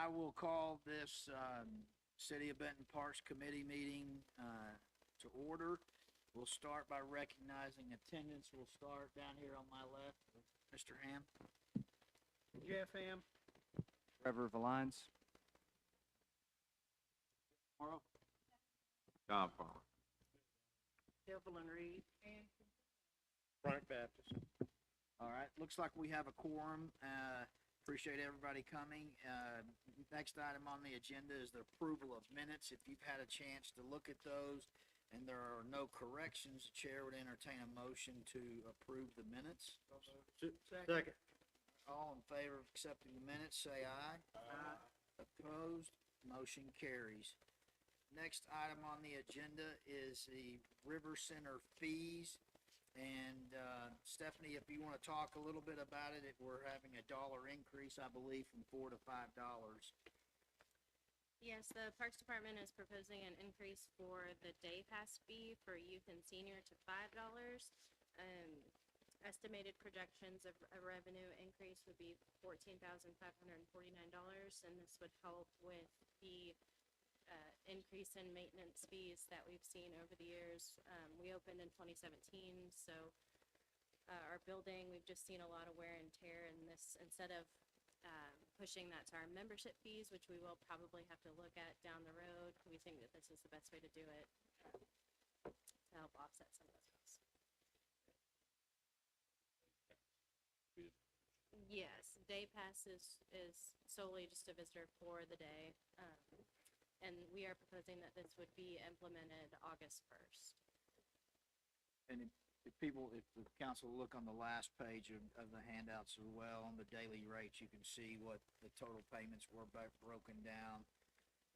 I will call this City of Benton Parks Committee meeting to order. We'll start by recognizing attendance. We'll start down here on my left with Mr. Ham. Jeff Ham. Trevor Valines. Tomorrow. John Farmer. Evelyn Reed. Frank Baptist. All right, looks like we have a quorum. Appreciate everybody coming. Next item on the agenda is the approval of minutes. If you've had a chance to look at those and there are no corrections, the chair would entertain a motion to approve the minutes. Second. All in favor of accepting the minutes, say aye. Aye. Opposed? Motion carries. Next item on the agenda is the River Center fees. And Stephanie, if you want to talk a little bit about it, we're having a $1 increase, I believe, from $4 to $5. Yes, the Parks Department is proposing an increase for the day pass fee for youth and senior to $5. Estimated projections of a revenue increase would be $14,549, and this would help with the increase in maintenance fees that we've seen over the years. We opened in 2017, so our building, we've just seen a lot of wear and tear, and this, instead of pushing that to our membership fees, which we will probably have to look at down the road, we think that this is the best way to do it to help offset some of those costs. Yes, day pass is solely just a visitor for the day. And we are proposing that this would be implemented August 1st. And if the council look on the last page of the handouts as well, on the daily rates, you can see what the total payments were broken down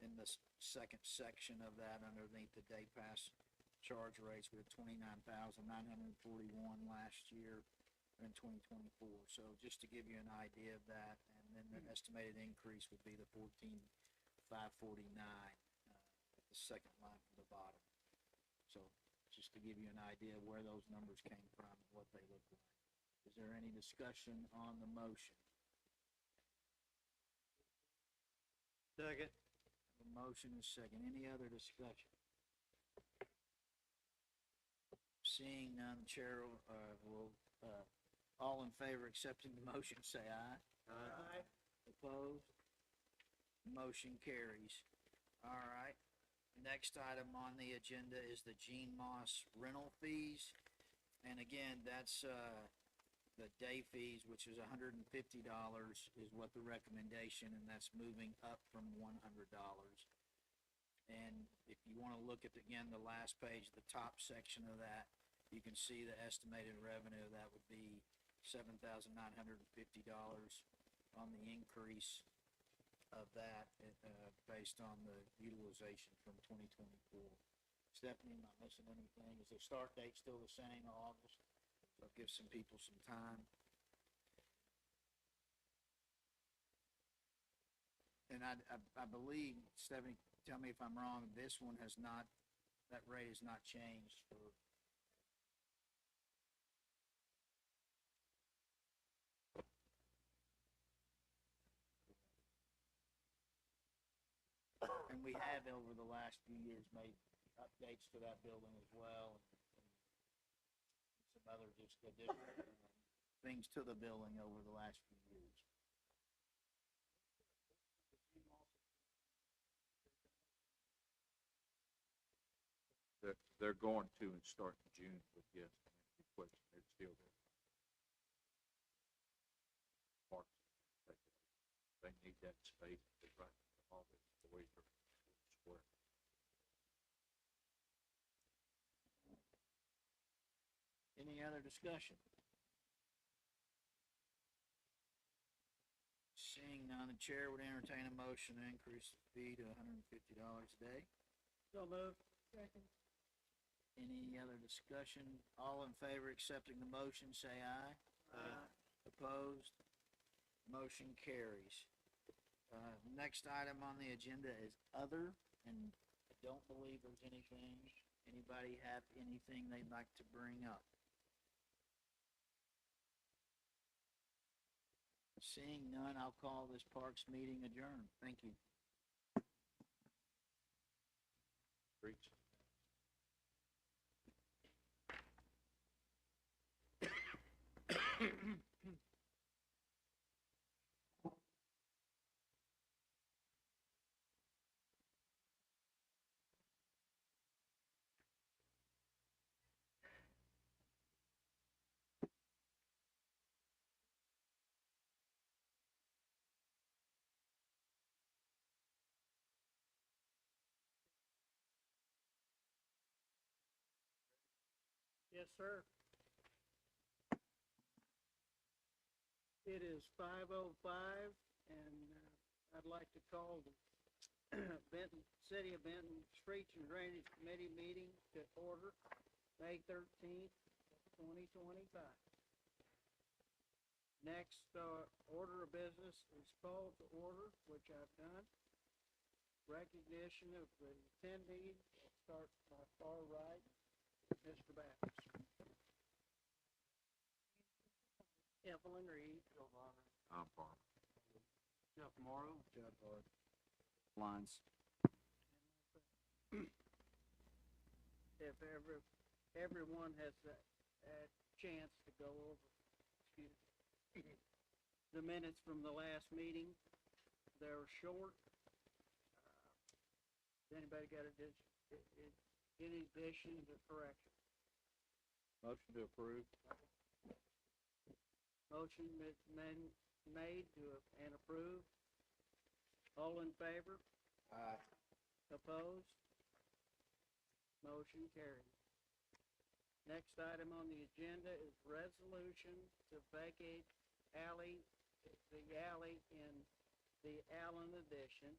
in the second section of that underneath the day pass charge rates. We had 29,941 last year in 2024. So just to give you an idea of that, and then the estimated increase would be the 14,549 at the second line from the bottom. So just to give you an idea of where those numbers came from and what they look like. Is there any discussion on the motion? Second. The motion is second. Any other discussion? Seeing none, the chair will, all in favor of accepting the motion, say aye. Aye. Opposed? Motion carries. All right. Next item on the agenda is the Gene Moss rental fees. And again, that's the day fees, which is $150 is what the recommendation, and that's moving up from $100. And if you want to look at, again, the last page, the top section of that, you can see the estimated revenue. That would be $7,950 on the increase of that based on the utilization from 2024. Stephanie, am I missing anything? Is the start date still the same, August? So give some people some time. And I believe, Stephanie, tell me if I'm wrong, this one has not, that rate has not changed for. And we have over the last few years made updates to that building as well, and some other just additional things to the building over the last few years. They're going to and start in June, but yes, the question, they're still there. Parks, they need that space, they're right, all the employees are square. Any other discussion? Seeing none, the chair would entertain a motion to increase the fee to $150 a day. So moved. Any other discussion? All in favor of accepting the motion, say aye. Aye. Opposed? Motion carries. Next item on the agenda is other, and I don't believe there's anything. Anybody have anything they'd like to bring up? Seeing none, I'll call this Parks meeting adjourned. Thank you. Streets. Yes, sir. It is 5:05, and I'd like to call the Benton, City of Benton Streets and Drainage Committee meeting to order, May 13th, 2025. Next, order of business is called to order, which I've done. Recognition of the attendees. I'll start my far right, Mr. Baptist. Evelyn Reed. I'm farmer. Jeff Morrow. Judd Hart. Lines. If everyone has a chance to go over, excuse me, the minutes from the last meeting, they're short. Has anybody got any additions or corrections? Motion to approve. Motion is made to and approved. All in favor? Aye. Opposed? Motion carried. Next item on the agenda is resolution to vacate the alley in the Allen addition.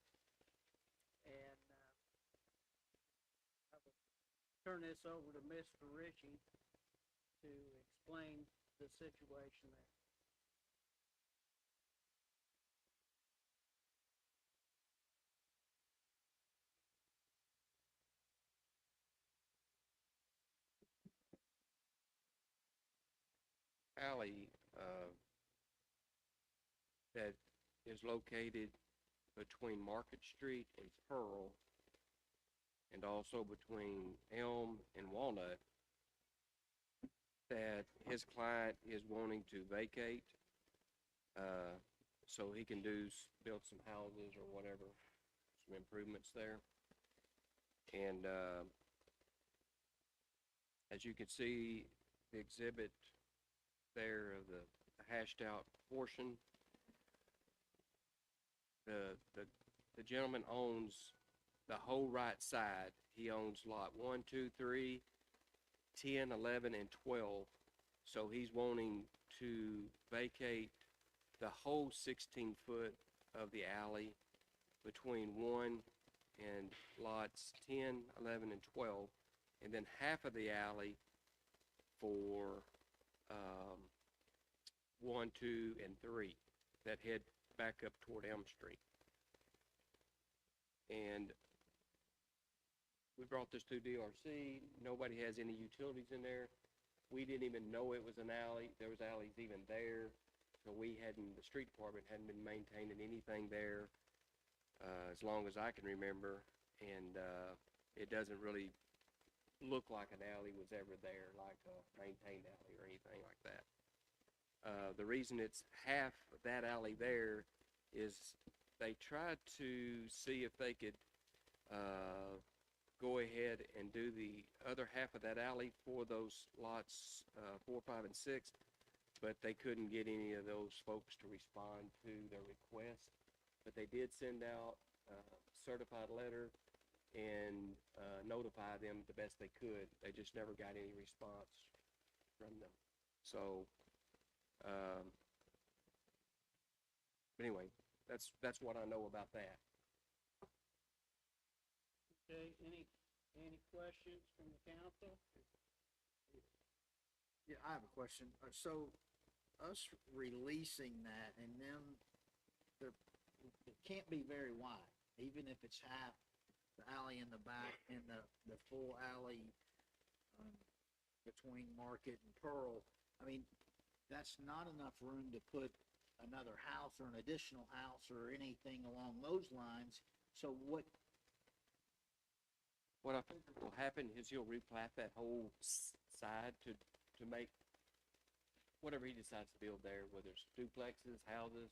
And I will turn this over to Mr. Ritchie to explain the situation there. Alley that is located between Market Street and Pearl, and also between Elm and Walnut, that his client is wanting to vacate, so he can build some houses or whatever, some improvements there. And as you can see, the exhibit there of the hashed out portion, the gentleman owns the whole right side. He owns lot 1, 2, 3, 10, 11, and 12. So he's wanting to vacate the whole 16-foot of the alley between 1 and lots 10, 11, and 12, and then half of the alley for 1, 2, and 3 that head back up toward Elm Street. And we brought this to DRC. Nobody has any utilities in there. We didn't even know it was an alley. There was alleys even there. So the street department hadn't been maintaining anything there as long as I can remember. And it doesn't really look like an alley was ever there, like a maintained alley or anything like that. The reason it's half of that alley there is they tried to see if they could go ahead and do the other half of that alley for those lots 4, 5, and 6, but they couldn't get any of those folks to respond to their request. But they did send out a certified letter and notify them the best they could. They just never got any response from them. So, but anyway, that's what I know about that. Okay, any questions from the council? Yeah, I have a question. So us releasing that and then it can't be very wide, even if it's half the alley in the back and the full alley between Market and Pearl. I mean, that's not enough room to put another house or an additional house or anything along those lines. So what, What I figure will happen is he'll replat that whole side to make whatever he decides to build there, whether it's duplexes, houses,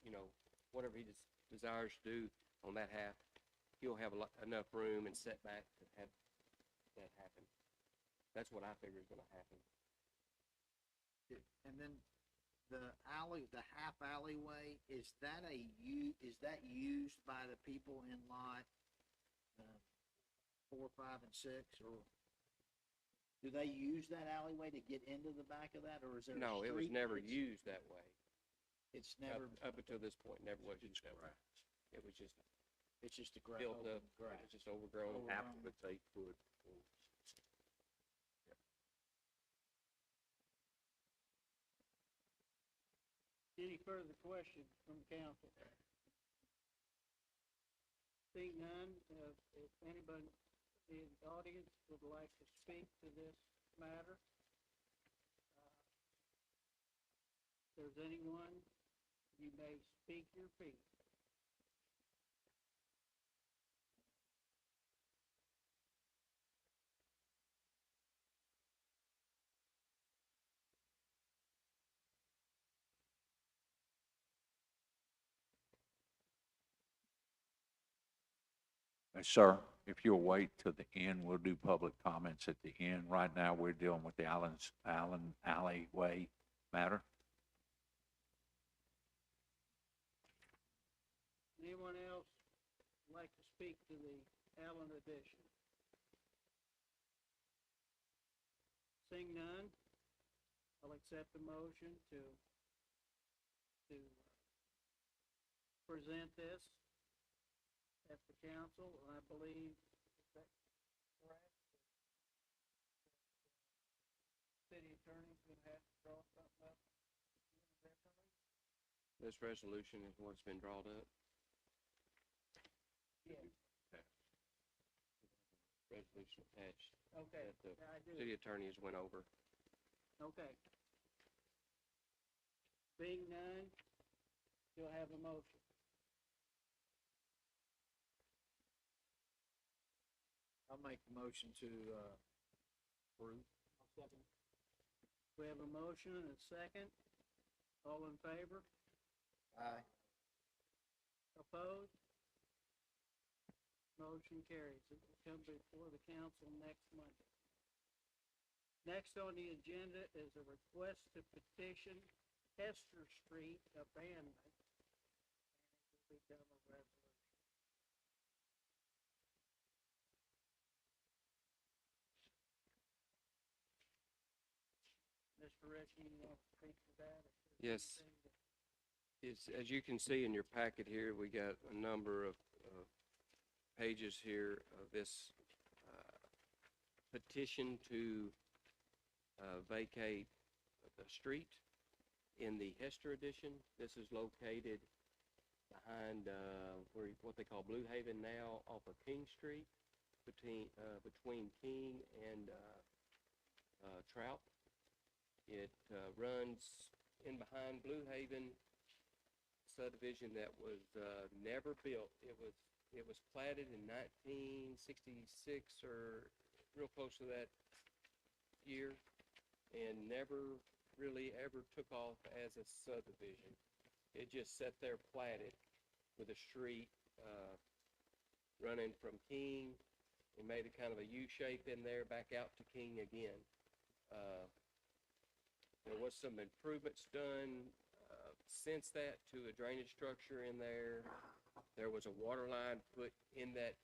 you know, whatever he desires to do on that half, he'll have enough room and setback to have that happen. That's what I figure is gonna happen. and then the half alleyway, is that used by the people in lot, 4, 5, and 6, or do they use that alleyway to get into the back of that, or is there a No, it was street never that's- used that way. It's never, Up until this point, never was used that way. It was just it's just a built open up, it grass. was just overgrown. Half of it's 8 foot. Any further questions from council? Seeing none, if anybody in the audience would like to speak to this matter, if there's anyone, you may speak your piece. Sir, if you'll wait till the end, we'll do public comments at the end. Right now, we're dealing with the Allen alleyway matter. Anyone else like to speak to the Allen addition? Seeing none, I'll accept the motion to present this at the council, and I believe, is that correct? City attorney's gonna have to draw something up. This resolution is what's been drawn up. Yes, Resolution attached okay, that the I do. city attorneys went over. Okay. Being none, you'll have a motion. I'll make the motion to, approve. We have a motion and a second. All in favor? Aye. Opposed? Motion carries. It will come before the council next Monday. Next on the agenda is a request to petition Hester Street abandonment. And it will become a resolution. Mr. Ritchie, you want to speak to that? If there's Yes. anything that- It's, as you can see in your packet here, we got a number of pages here of this petition to vacate the street in the Hester addition. This is located behind what they call Blue Haven now, off of King Street, between King and Trout. It runs in behind Blue Haven subdivision that was never built. It was platted in 1966 or real close to that year, and never really ever took off as a subdivision. It just sat there platted with a street running from King and made a kind of a U shape in there back out to King again. There was some improvements done since that to a drainage structure in there. There was a water line put in that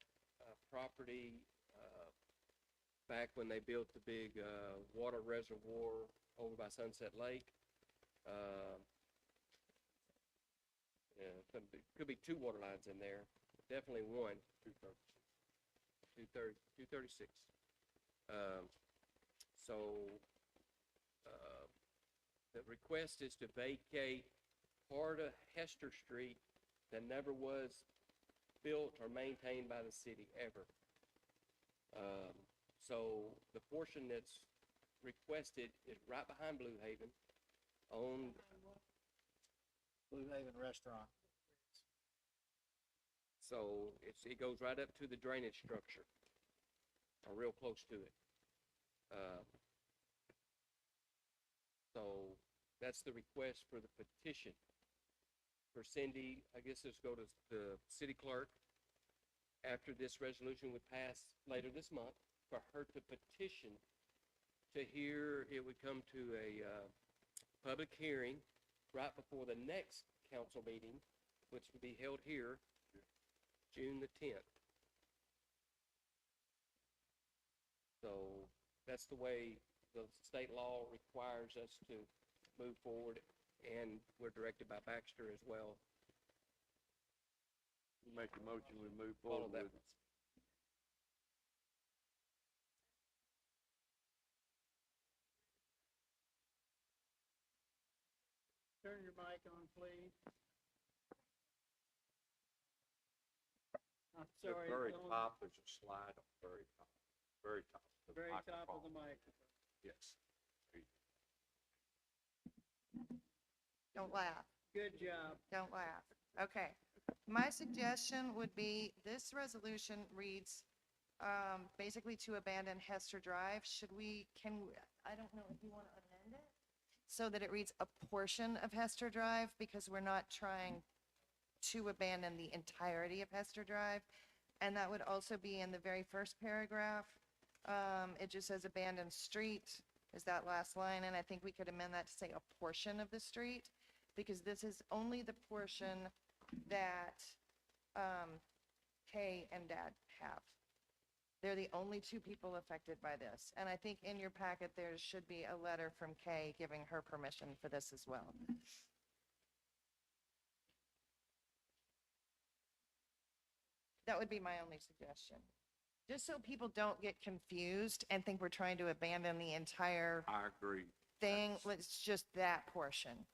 property back when they built the big water reservoir over by Sunset Lake. Yeah, could be 2 water lines in there, definitely one. 236. The request is to vacate part of Hester Street that never was built or maintained by the city ever. So the portion that's requested is right behind Blue Haven, owned Blue Haven Restaurant. So it goes right up to the drainage structure, or real close to it. So that's the request for the petition. For Cindy, I guess let's go to the city clerk after this resolution would pass later this month, for her to petition to hear, it would come to a public hearing right before the next council meeting, which would be held here June the 10th. So that's the way the state law requires us to move forward, and we're directed by Baxter as well. Make a motion, we move Follow forward that. with it. Turn your mic on, please. I'm sorry. The very it's on top, there's a slide on the very top, very top. the very top of the microphone. Yes. Don't laugh, Good job. don't laugh. Okay. My suggestion would be, this resolution reads, basically to abandon Hester Drive. I don't know if you want to amend it, so that it reads a portion of Hester Drive, because we're not trying to abandon the entirety of Hester Drive. And that would also be in the very first paragraph. It just says abandoned street is that last line, and I think we could amend that to say a portion of the street, because this is only the portion that Kay and Dad have. They're the only two people affected by this. And I think in your packet, there should be a letter from Kay giving her permission for this as well. That would be my only suggestion. Just so people don't get confused and think we're trying to abandon the entire I agree. thing. Let's just that portion.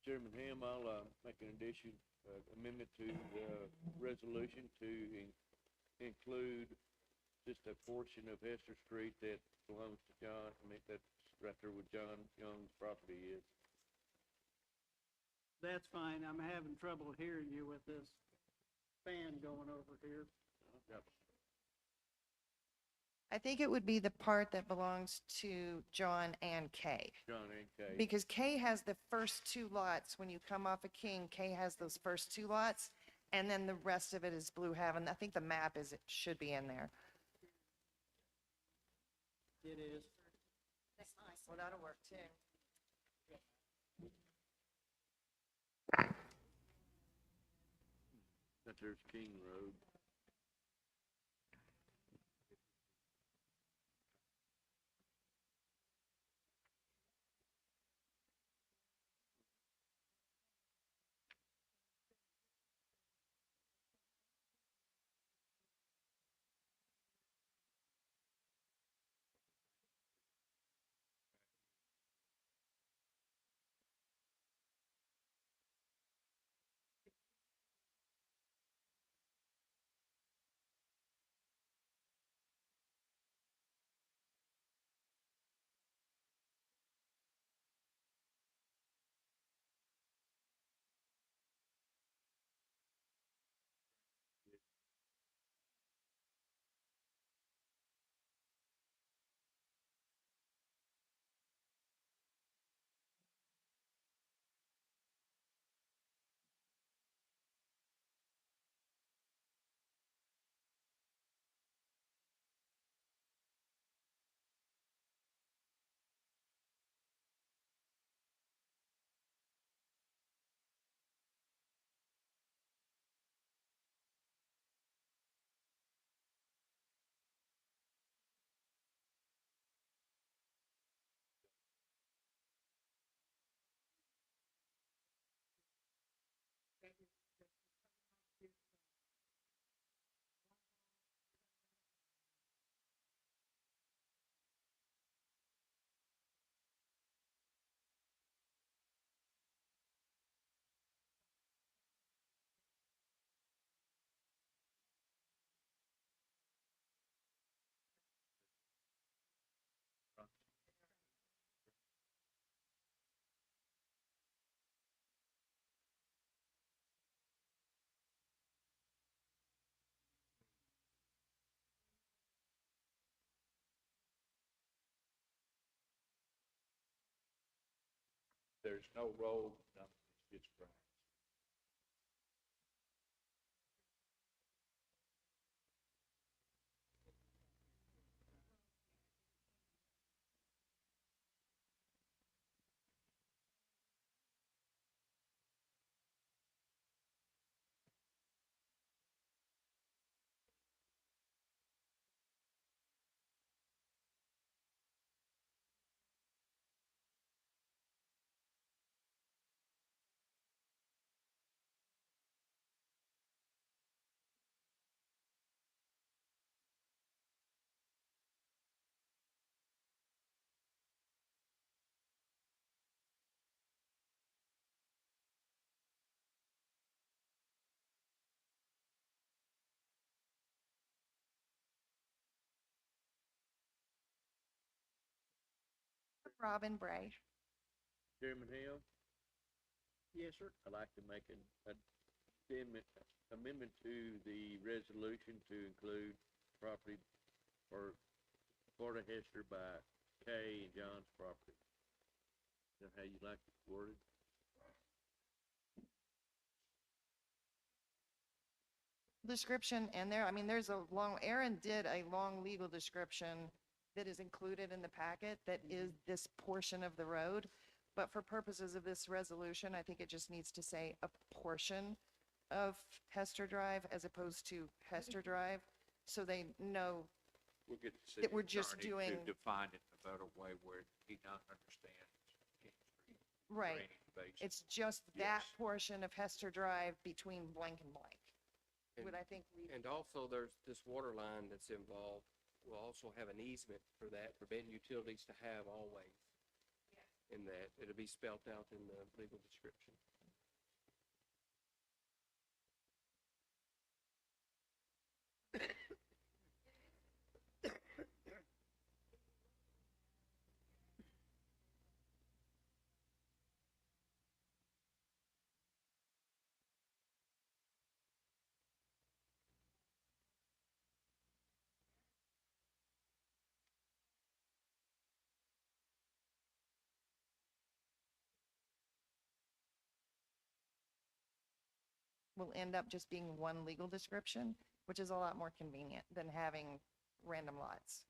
Chairman Ham, I'll, make an addition, amendment to the resolution to include just a portion of Hester Street that belongs to John, that's right there where John Young's property is. That's fine. I'm having trouble hearing you with this fan going over here. Yep. I think it would be the part that belongs to John and Kay. John and Kay. Because Kay has the first two lots. When you come off of King, Kay has those first two lots, and then the rest of it is Blue Heaven. I think the map it should be in there. It is. Well, that'll work too. That there's King Road. there's no road, nothing, it's just grass. Robin Bray. Chairman Hill, Yes, sir. I'd like to make an amendment to the resolution to include property for Florida Hester by Kay and John's property. Is that how you like it worded? Description in there, I mean, there's a long, Aaron did a long legal description that is included in the packet that is this portion of the road. But for purposes of this resolution, I think it just needs to say a portion of Hester Drive as opposed to Hester Drive, so they know. We'll get the city That we're just attorney doing- to define it in a better way where he not understands King Street Right. drainage basin. It's just that Yes. portion of Hester Drive between blank and blank. And- Would I think we, And also, there's this water line that's involved. We'll also have an easement for that, for Benton Utilities to have always. In that, it'll be spelled out in the legal description. will end up just being one legal description, which is a lot more convenient than having random lots.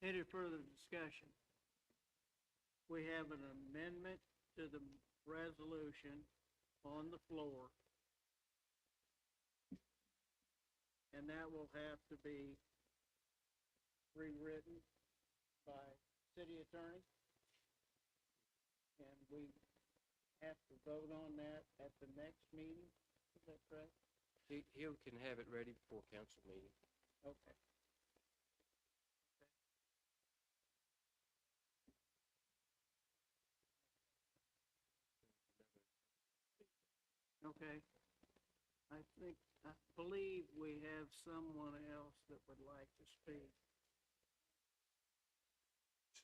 Any further discussion? We have an amendment to the resolution on the floor. And that will have to be rewritten by city attorney. And we have to vote on that at the next meeting, is that correct? He can have it ready before council meeting. Okay. Okay. I believe we have someone else that would like to speak.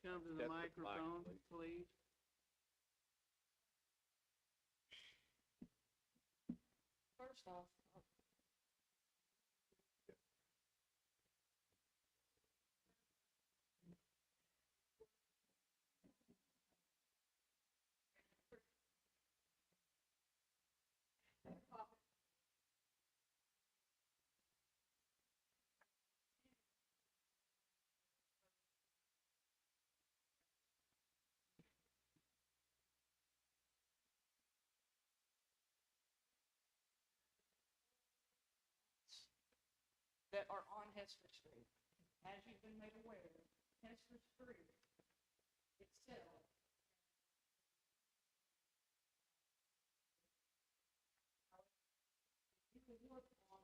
Come to the Step to the mic, microphone, please. First off, that are on Hester Street. As you've been made aware, Hester Street itself you can look on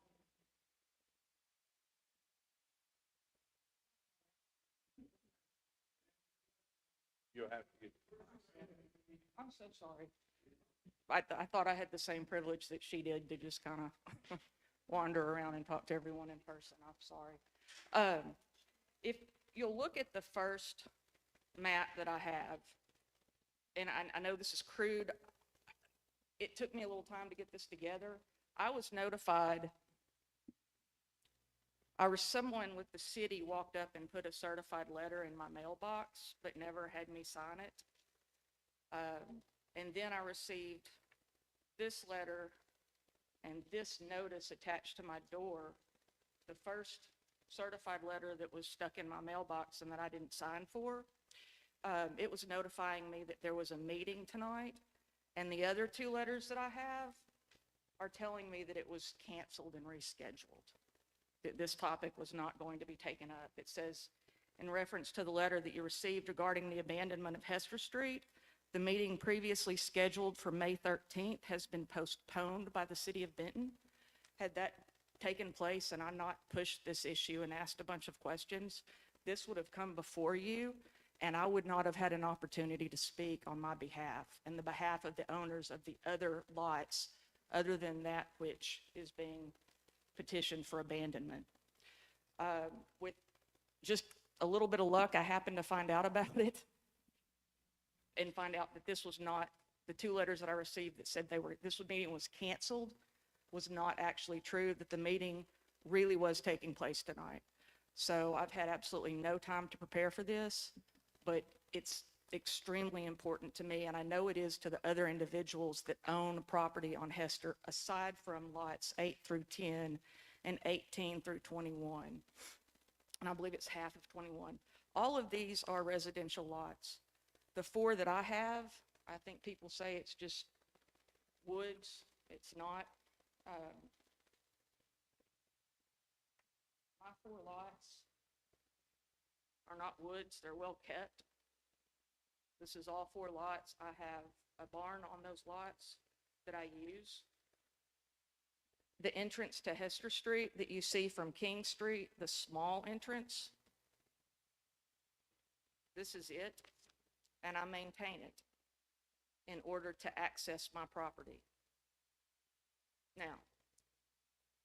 You'll have to get, I'm so sorry. I thought I had the same privilege that she did to just kind of wander around and talk to everyone in person. I'm sorry. If you'll look at the first map that I have, and I know this is crude, it took me a little time to get this together. I was notified, someone with the city walked up and put a certified letter in my mailbox, but never had me sign it. And then I received this letter and this notice attached to my door. The first certified letter that was stuck in my mailbox and that I didn't sign for, it was notifying me that there was a meeting tonight. And the other two letters that I have are telling me that it was canceled and rescheduled, that this topic was not going to be taken up. It says, in reference to the letter that you received regarding the abandonment of Hester Street, the meeting previously scheduled for May 13th has been postponed by the city of Benton. Had that taken place and I not pushed this issue and asked a bunch of questions, this would have come before you, and I would not have had an opportunity to speak on my behalf and the behalf of the owners of the other lots other than that which is being petitioned for abandonment. With just a little bit of luck, I happened to find out about it and find out that this was not, the two letters that I received that said this meeting was canceled was not actually true, that the meeting really was taking place tonight. So I've had absolutely no time to prepare for this, but it's extremely important to me, and I know it is to the other individuals that own property on Hester, aside from lots 8 through 10 and 18 through 21. And I believe it's half of 21. All of these are residential lots. The 4 that I have, I think people say it's just woods. It's not. My 4 lots are not woods. They're well kept. This is all 4 lots. I have a barn on those lots that I use. The entrance to Hester Street that you see from King Street, the small entrance, this is it, and I maintain it in order to access my property. Now,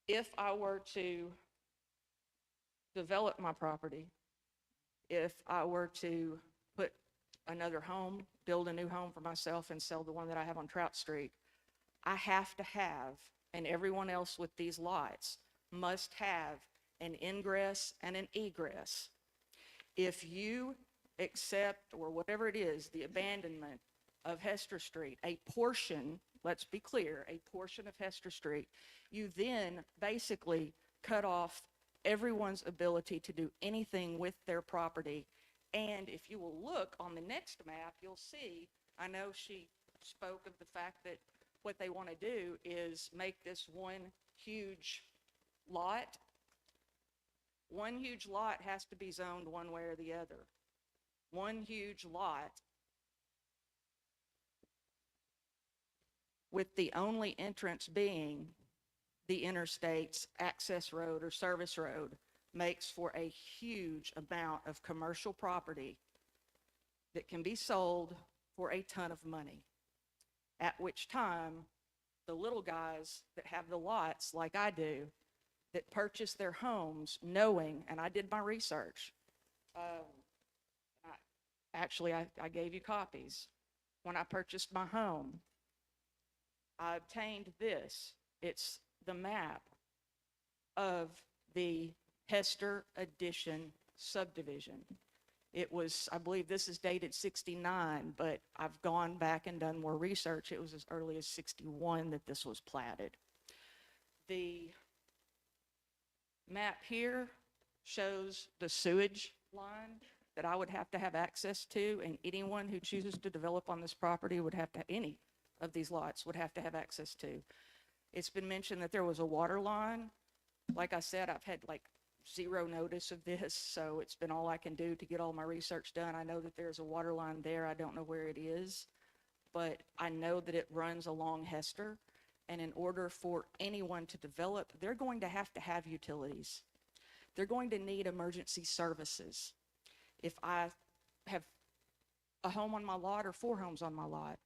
if I were to develop my property, if I were to put another home, build a new home for myself and sell the one that I have on Trout Street, I have to have, and everyone else with these lots must have, an ingress and an egress. If you accept, or whatever it is, the abandonment of Hester Street, a portion, let's be clear, a portion of Hester Street, you then basically cut off everyone's ability to do anything with their property. And if you will look on the next map, you'll see, I know she spoke of the fact that what they want to do is make this one huge lot. One huge lot has to be zoned one way or the other. One huge lot with the only entrance being the interstate's access road or service road makes for a huge amount of commercial property that can be sold for a ton of money. At which time, the little guys that have the lots like I do, that purchase their homes knowing, and I did my research. I gave you copies. When I purchased my home, I obtained this. It's the map of the Hester Addition subdivision. It was, I believe this is dated 69, but I've gone back and done more research. It was as early as 61 that this was platted. The map here shows the sewage line that I would have to have access to, and anyone who chooses to develop on this property would have to, any of these lots would have to have access to. It's been mentioned that there was a water line. Like I said, I've had like zero notice of this, so it's been all I can do to get all my research done. I know that there's a water line there. I don't know where it is, but I know that it runs along Hester, and in order for anyone to develop, they're going to have utilities. They're going to need emergency services. If I have a home on my lot or 4 homes on my lot,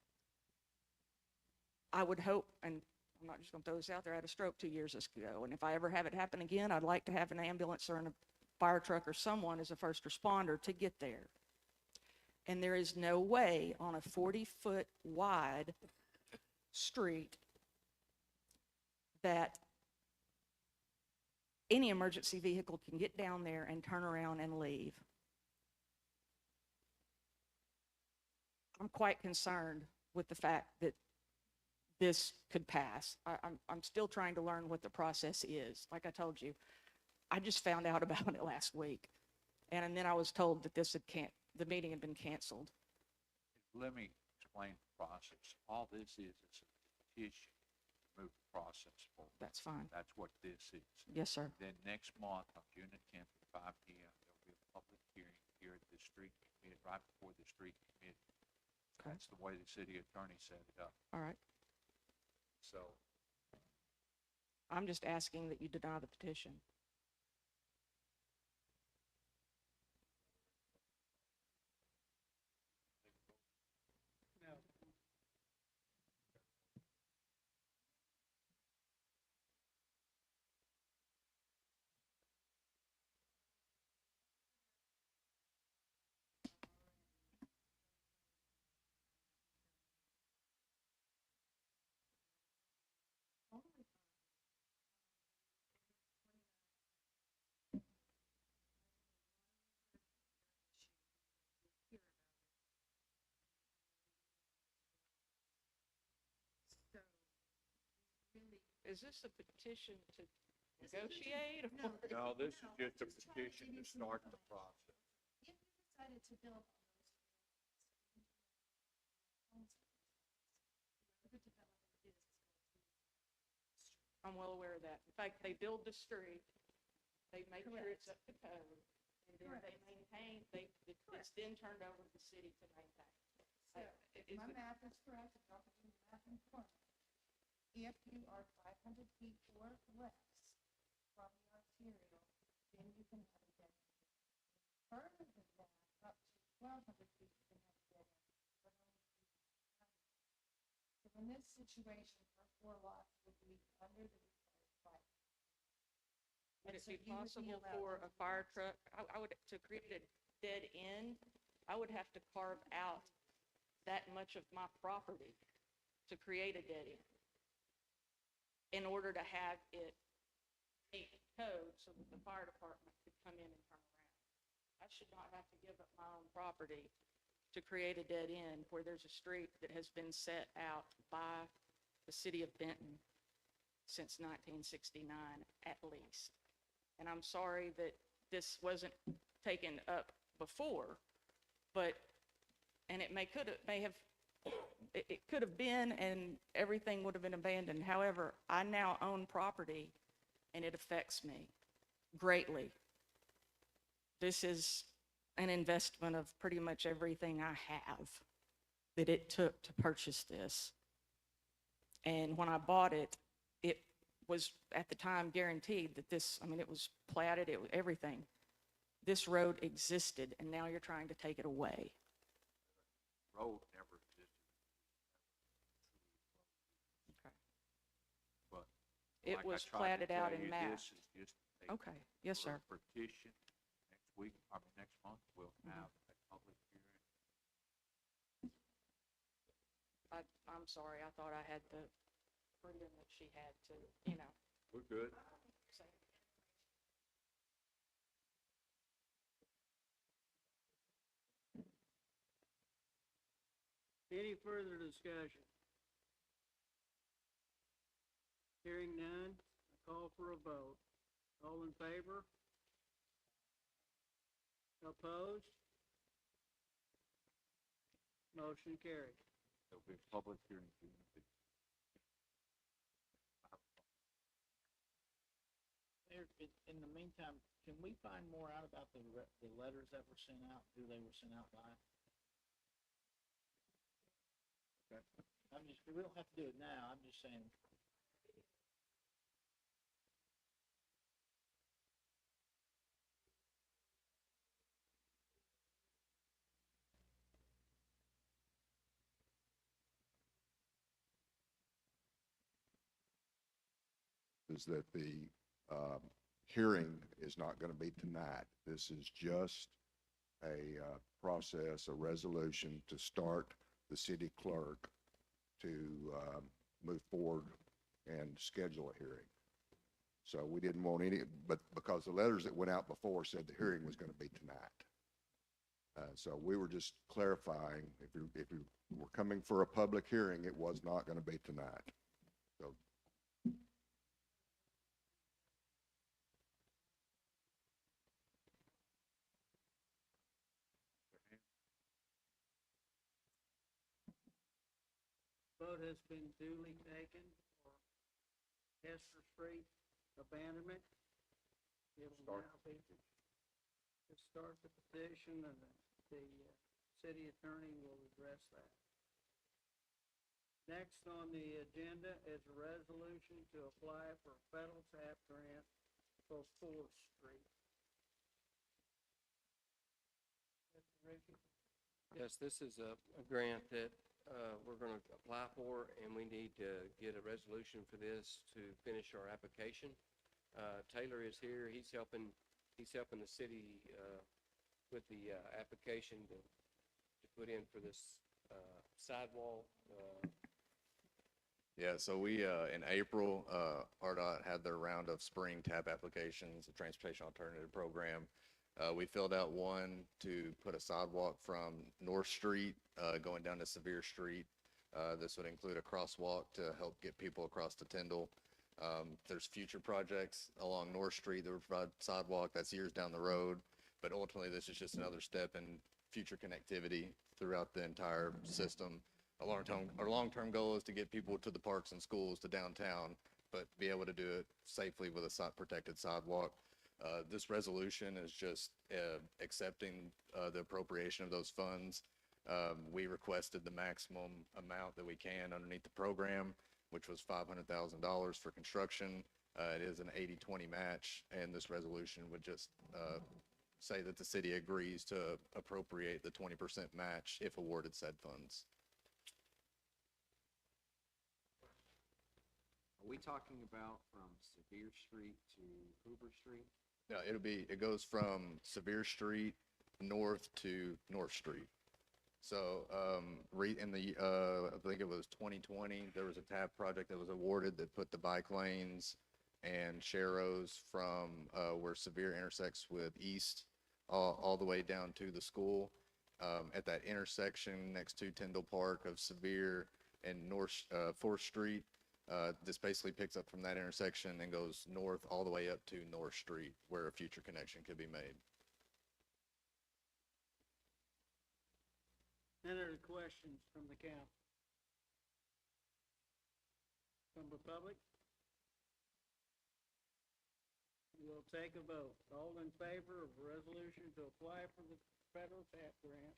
I would hope, and I'm not just going to throw this out there, I had a stroke 2 years ago, and if I ever have it happen again, I'd like to have an ambulance or a fire truck or someone as a first responder to get there. And there is no way on a 40-foot wide street that any emergency vehicle can get down there and turn around and leave. I'm quite concerned with the fact that this could pass. I'm still trying to learn what the process is. Like I told you, I just found out about it last week. And then I was told that the meeting had been canceled. Let me explain the process. All this is a petition to move the process forward. That's fine. That's what this is. Yes, sir. Then next month, on June the 10th at 5 p.m., there'll be a public hearing here at the street committee, right before the street committee. Okay. That's the way the city attorney set it up. All right. So I'm just asking that you deny the petition. No. Is this a petition to negotiate? or- no, this is just a petition to start the process. If you decided to build on those whoever developer is I'm well aware of that. In fact, they build the street, they make sure it's up to code, and then they maintain, it's then turned over to the city to maintain. So, Is if my it- math is correct, if y'all can do the math in front, if you are 500 feet or less from the arterial, then you can have a dead end. Further than that, up to 1,200 feet, you can have a dead end. but only 300. So in this situation, our 4 lots would be under the required 5. Would And it so be you would possible allowed for to a do fire that. truck, I would, to create a dead end, I would have to carve out that much of my property to create a dead end in order to have it meet code so that the fire department could come in and turn around. I should not have to give up my own property to create a dead end where there's a street that has been set out by the city of Benton since 1969 at least. And I'm sorry that this wasn't taken up before, but, and it may have, it could have been and everything would have been abandoned. However, I now own property and it affects me greatly. This is an investment of pretty much everything I have that it took to purchase this. And when I bought it, it was at the time guaranteed that this, I mean, it was platted, everything. This road existed and now you're trying to take it away. Road never existed. Okay. But It like I was tried to platted out tell and you, mapped. This is just a Okay, yes, sir. petition. Next week, next month, we'll have a public hearing. I'm sorry, I thought I had the freedom that she had to, We're good. say. Any further discussion? Hearing none, I call for a vote. All in favor? Opposed? Motion carried. There'll be a public hearing June the 5th. Mayor, in the meantime, can we find more out about the letters that were sent out, who they were sent out by? Okay. We don't have to do it now, I'm just saying. Is that the hearing is not going to be tonight. This is just a process, a resolution to start the city clerk to move forward and schedule a hearing. So we didn't want any, but because the letters that went out before said the hearing was going to be tonight. So we were just clarifying, if you were coming for a public hearing, it was not going to be tonight. So Vote has been duly taken for Hester Street abandonment. It will now be to start the petition, and the city attorney will address that. Next on the agenda is a resolution to apply for a federal TAP grant for 4th Street. Mr. Ritchie? Yes, this is a grant that we're going to apply for, and we need to get a resolution for this to finish our application. Taylor is here. He's helping the city with the application to put in for this sidewalk. Yeah, so we, in April, RDOT had their round of spring TAP applications, the Transportation Alternative Program. We filled out one to put a sidewalk from North Street, going down to Sevier Street. This would include a crosswalk to help get people across to Tyndall. There's future projects along North Street that would provide sidewalk. That's years down the road. But ultimately, this is just another step in future connectivity throughout the entire system. Our long-term goal is to get people to the parks and schools, to downtown, but be able to do it safely with a protected sidewalk. This resolution is just accepting the appropriation of those funds. We requested the maximum amount that we can underneath the program, which was $500,000 for construction. It is an 80-20 match, and this resolution would just say that the city agrees to appropriate the 20% match if awarded said funds. Are we talking about from Sevier Street to Hoover Street? No, it goes from Sevier Street north to North Street. So, in the, I think it was 2020, there was a TAP project that was awarded that put the bike lanes and sharrows from, where Sevier intersects with East, all the way down to the school. At that intersection next to Tyndall Park of Sevier and North, 4th Street, this basically picks up from that intersection and goes north all the way up to North Street, where a future connection could be made. Any other questions from the council? From the public? We'll take a vote. All in favor of a resolution to apply for the federal TAP grant?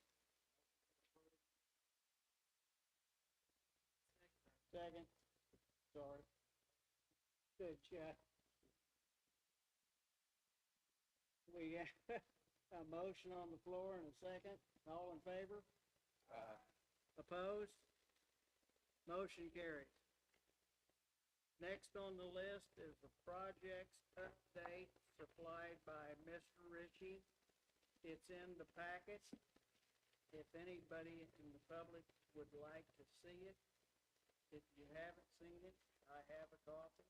Second. Sorry. Good job. We got a motion on the floor and a second. All in favor? Opposed? Motion carries. Next on the list is the projects update supplied by Mr. Ritchie. It's in the packet. If anybody in the public would like to see it, if you haven't seen it, I have a copy.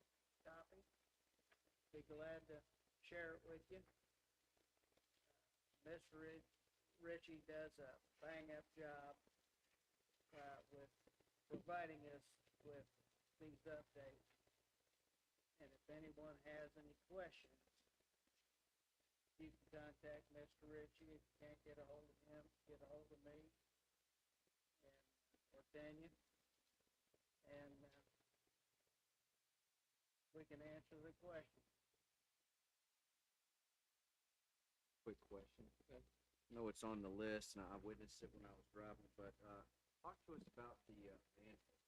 Be glad to share it with you. Mr. Ritchie does a bang-up job with providing us with these updates. And if anyone has any questions, you can contact Mr. Ritchie. If you can't get a hold of him, get a hold of me or Tanya. And we can answer the question. Quick question. I know it's on the list, and I witnessed it when I was driving, but talk to us about the manhole.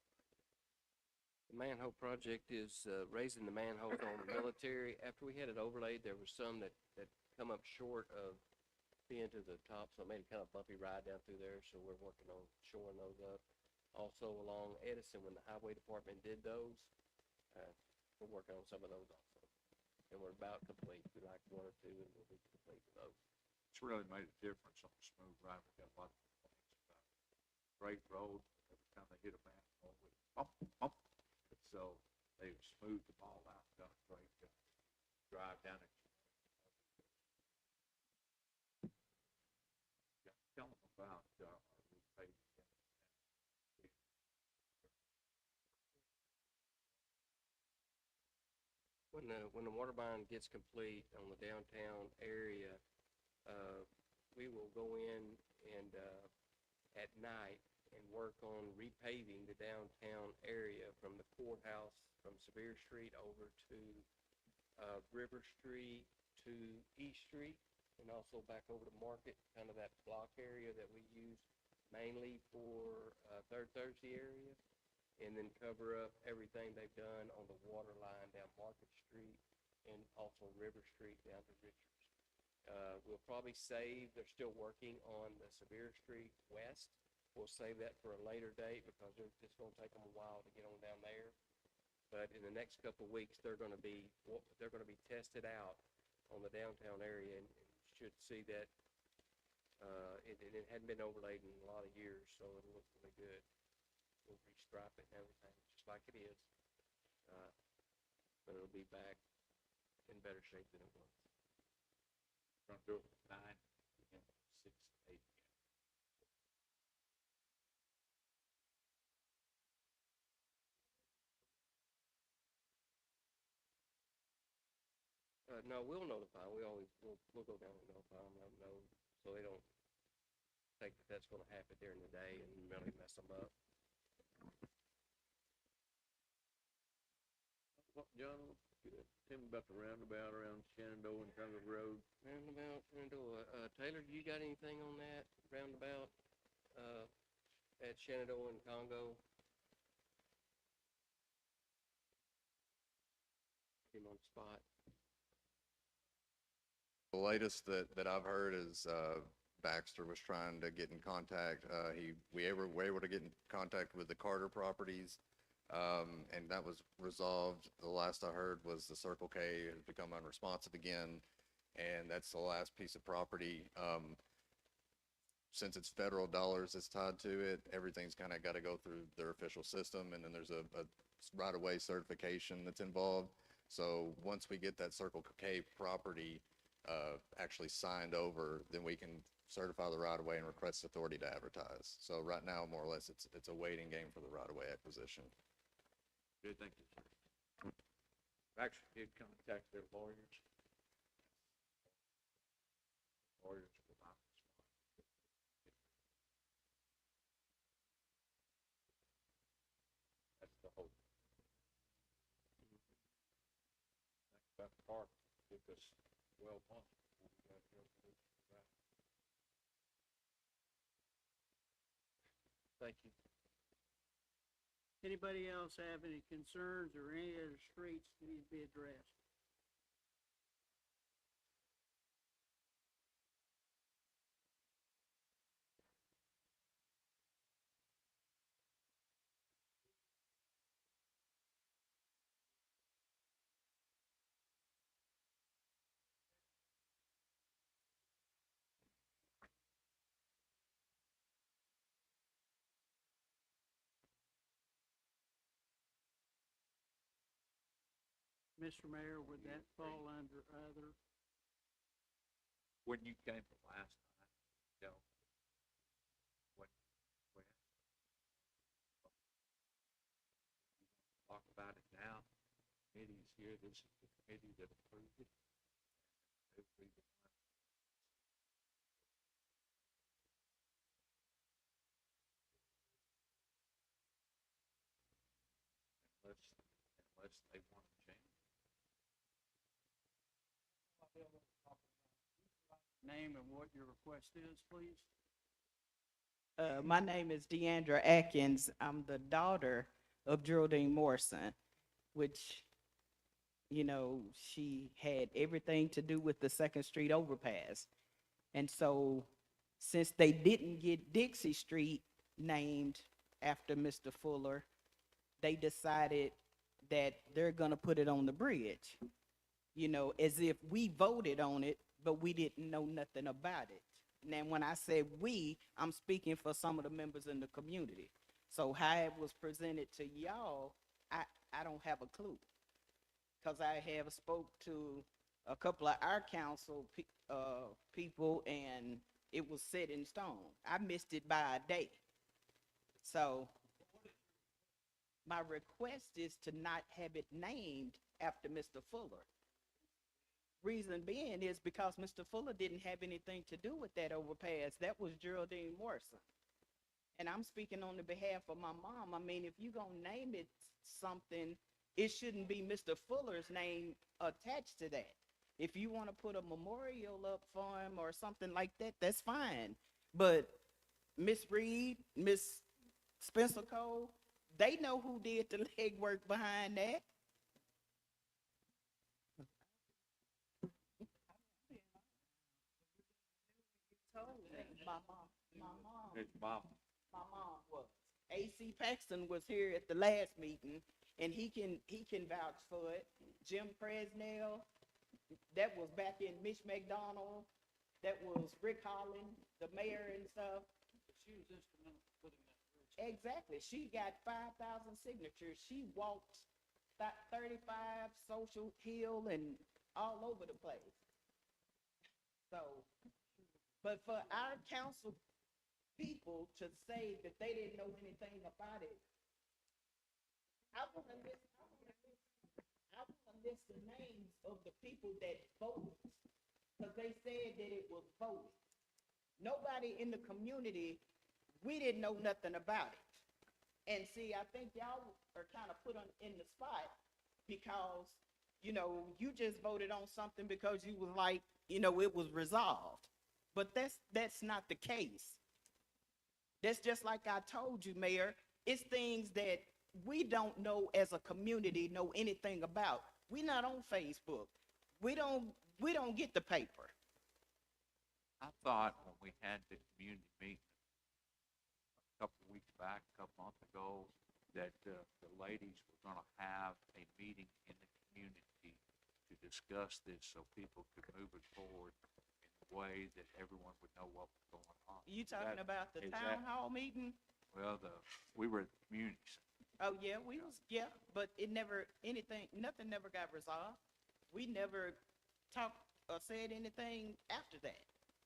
The manhole project is raising the manholes on the military. After we had it overlaid, there were some that come up short of being to the top, so it made a kind of bumpy ride down through there, so we're working on shoring those up. Also along Edison, when the highway department did those, we're working on some of those also. And we're about complete. We like one or two, and we'll be complete with those. It's really made a difference on the smooth ride. We got a lot of complaints about great road. Every time they hit a manhole, we bump. And so They smoothed them all out, done a great job. Drive down it. Yeah, tell them about, our repaving. When the water line gets complete on the downtown area, we will go in and, at night and work on repaving the downtown area from the courthouse, from Sevier Street over to, River Street to East Street, and also back over to Market, kind of that block area that we use mainly for, Third Thursday area. And then cover up everything they've done on the water line down Market Street and also River Street down to Richards. We'll probably save, they're still working on the Sevier Street West. We'll save that for a later date because it's gonna take them a while to get on down there. But in the next couple of weeks, they're gonna be tested out on the downtown area and should see that, it hadn't been overlaid in a lot of years, so it'll look really good. We'll restripe it and everything, just like it is. But it'll be back in better shape than it was. Gonna do it from 9 p.m. to 6, 8 p.m. No, we'll notify them. We'll go down and notify them, let them know, so they don't think that that's gonna happen during the day and really mess them up. What, John, tell me about the roundabout around Shenandoah and Congo Road. Roundabout, Taylor, do you got anything on that roundabout, at Shenandoah and Congo? Him on the spot. The latest that I've heard is, Baxter was trying to get in contact. We were able to get in contact with the Carter Properties, and that was resolved. The last I heard was the Circle K has become unresponsive again, and that's the last piece of property. Since it's federal dollars that's tied to it, everything's kind of got to go through their official system, and then there's a right-of-way certification that's involved. So once we get that Circle K property actually signed over, then we can certify the right-of-way and request authority to advertise. So right now, more or less, it's a waiting game for the right-of-way acquisition. Good, thank you, sir. Actually, did contact their lawyers. Lawyers will not respond. That's the hope. Think about the park, took us 12 months before we got the resolution for that. Thank you. Anybody else have any concerns or any other streets that need to be addressed? Mr. Mayor, would that fall under other? When you came the last time, you know, when, talk about it now, committee's here, this is the committee that approved it. They'll be the one. Unless they want to change. Name and what your request is, please. My name is Deandra Atkins. I'm the daughter of Geraldine Morrison, which, you know, she had everything to do with the Second Street overpass. And so, since they didn't get Dixie Street named after Mr. Fuller, they decided that they're gonna put it on the bridge. You know, as if we voted on it, but we didn't know nothing about it. Now, when I say we, I'm speaking for some of the members in the community. So how it was presented to y'all, I don't have a clue. Cause I have spoke to a couple of our council people, and it was set in stone. I missed it by a day. So my request is to not have it named after Mr. Fuller. Reason being is because Mr. Fuller didn't have anything to do with that overpass. That was Geraldine Morrison. And I'm speaking on the behalf of my mom. I mean, if you gonna name it something, it shouldn't be Mr. Fuller's name attached to that. If you want to put a memorial up for him or something like that, that's fine. But Miss Reed, Miss Spencer Cole, they know who did the legwork behind that. His mom. My mom was. AC Paxton was here at the last meeting, and he can vouch for it. Jim Presnell, that was back in Mitch McDonald, that was Rick Holland, the mayor and stuff. She was instrumental in putting that bridge. Exactly. She got 5,000 signatures. She walked 35 Social Hill and all over the place. So, but for our council people to say that they didn't know anything about it, I want to list the names of the people that voted, because they said that it was voted. Nobody in the community, we didn't know nothing about it. And see, I think y'all are kind of put in the spot because, you know, you just voted on something because you was like, you know, it was resolved. But that's not the case. That's just like I told you, Mayor. It's things that we don't know as a community know anything about. We're not on Facebook. We don't get the paper. I thought when we had the community meeting a couple of weeks back, a couple months ago, that the ladies were gonna have a meeting in the community to discuss this so people could move it forward in a way that everyone would know what was going on. You talking about the is town that- hall meeting? Well, we were at the community center. Oh, yeah, but nothing never got resolved. We never talked or said anything after that.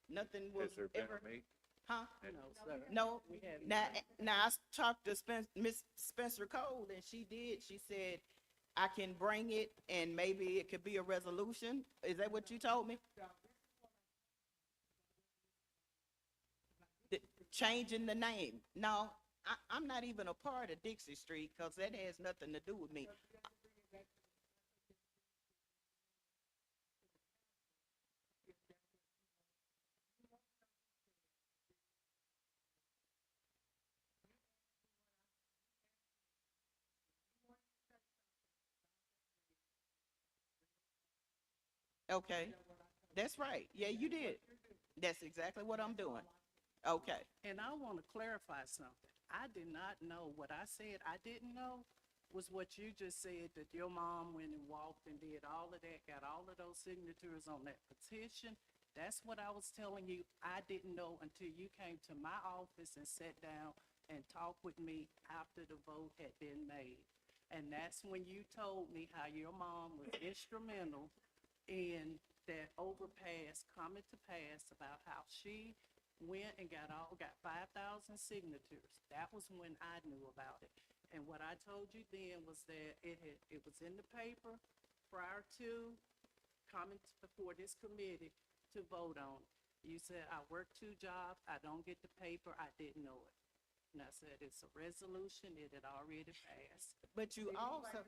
Nothing was Has there been ever, a meeting? huh? No, sir. No, We haven't. now I talked to Miss Spencer Cole, and she said, I can bring it and maybe it could be a resolution. Is that what you told me? Changing the name. No, I'm not even a part of Dixie Street because that has nothing to do with me. Okay, that's right. Yeah, you did. That's exactly what I'm doing. Okay. And I want to clarify something. I did not know, what I said I didn't know was what you just said, that your mom went and walked and did all of that, got all of those signatures on that petition. That's what I was telling you. I didn't know until you came to my office and sat down and talked with me after the vote had been made. And that's when you told me how your mom was instrumental in that overpass coming to pass, about how she went and got 5,000 signatures. That was when I knew about it. And what I told you then was that it was in the paper prior to coming before this committee to vote on it. You said, I work 2 jobs, I don't get the paper, I didn't know it. And I said, it's a resolution, it had already passed. But you also,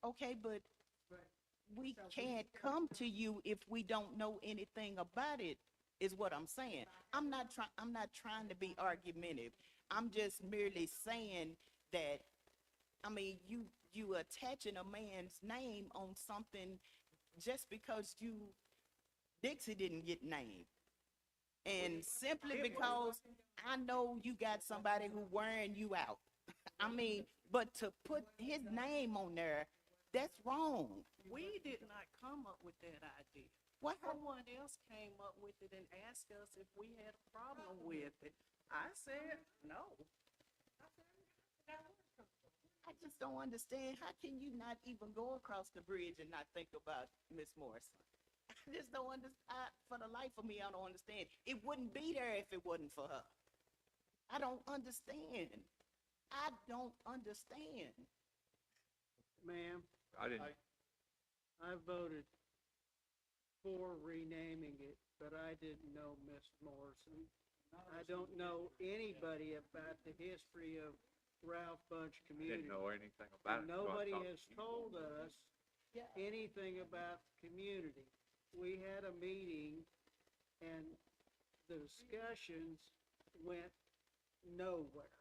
okay, but we can't come to you if we don't know anything about it, is what I'm saying. I'm not trying to be argumentative. I'm just merely saying that, I mean, you attaching a man's name on something just because Dixie didn't get named. And simply because I know you got somebody who wearing you out. I mean, but to put his name on there, that's wrong. We did not come up with that idea. What, Someone else came up with it and asked us if we had a problem with it. I said, no. I just don't understand. How can you not even go across the bridge and not think about Miss Morrison? I just don't understand. For the life of me, I don't understand. It wouldn't be there if it wasn't for her. I don't understand. I don't understand. Ma'am, I didn't, I voted for renaming it, but I didn't know Miss Morrison. I don't know anybody about the history of Ralph Bunch community. didn't know anything about it. And so I nobody thought has you- told us anything about the community. We had a meeting and the discussions went nowhere.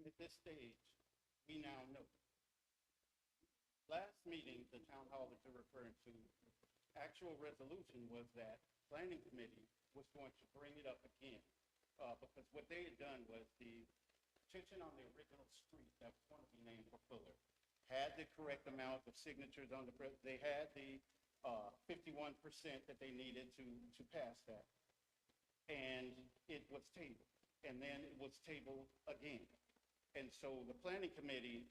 At this stage, we now know. Last meeting, the town hall that you're referring to, actual resolution was that planning committee was going to bring it up again. Because what they had done was the petition on the original street that was going to be named for Fuller had the correct amount of signatures on the, they had the 51% that they needed to pass that. And it was tabled. And then it was tabled again. And so the planning committee,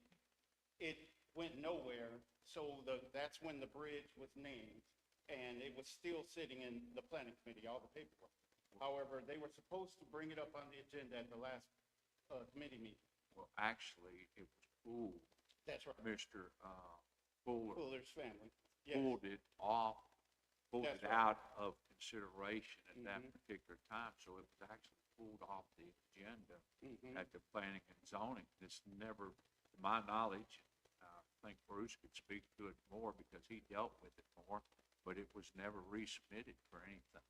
it went nowhere. So that's when the bridge was named. And it was still sitting in the planning committee, all the paperwork. However, they were supposed to bring it up on the agenda at the last committee meeting. Well, actually, it was Poole, That's right. Mr. Fuller Fuller's family. Yes. pulled it off, pulled That's it right. out of consideration at that Mhm. particular time, so it was actually pulled off the agenda Mhm. at the planning and zoning. It's never, to my knowledge, I think Bruce could speak to it more because he dealt with it more, but it was never resubmitted for anything.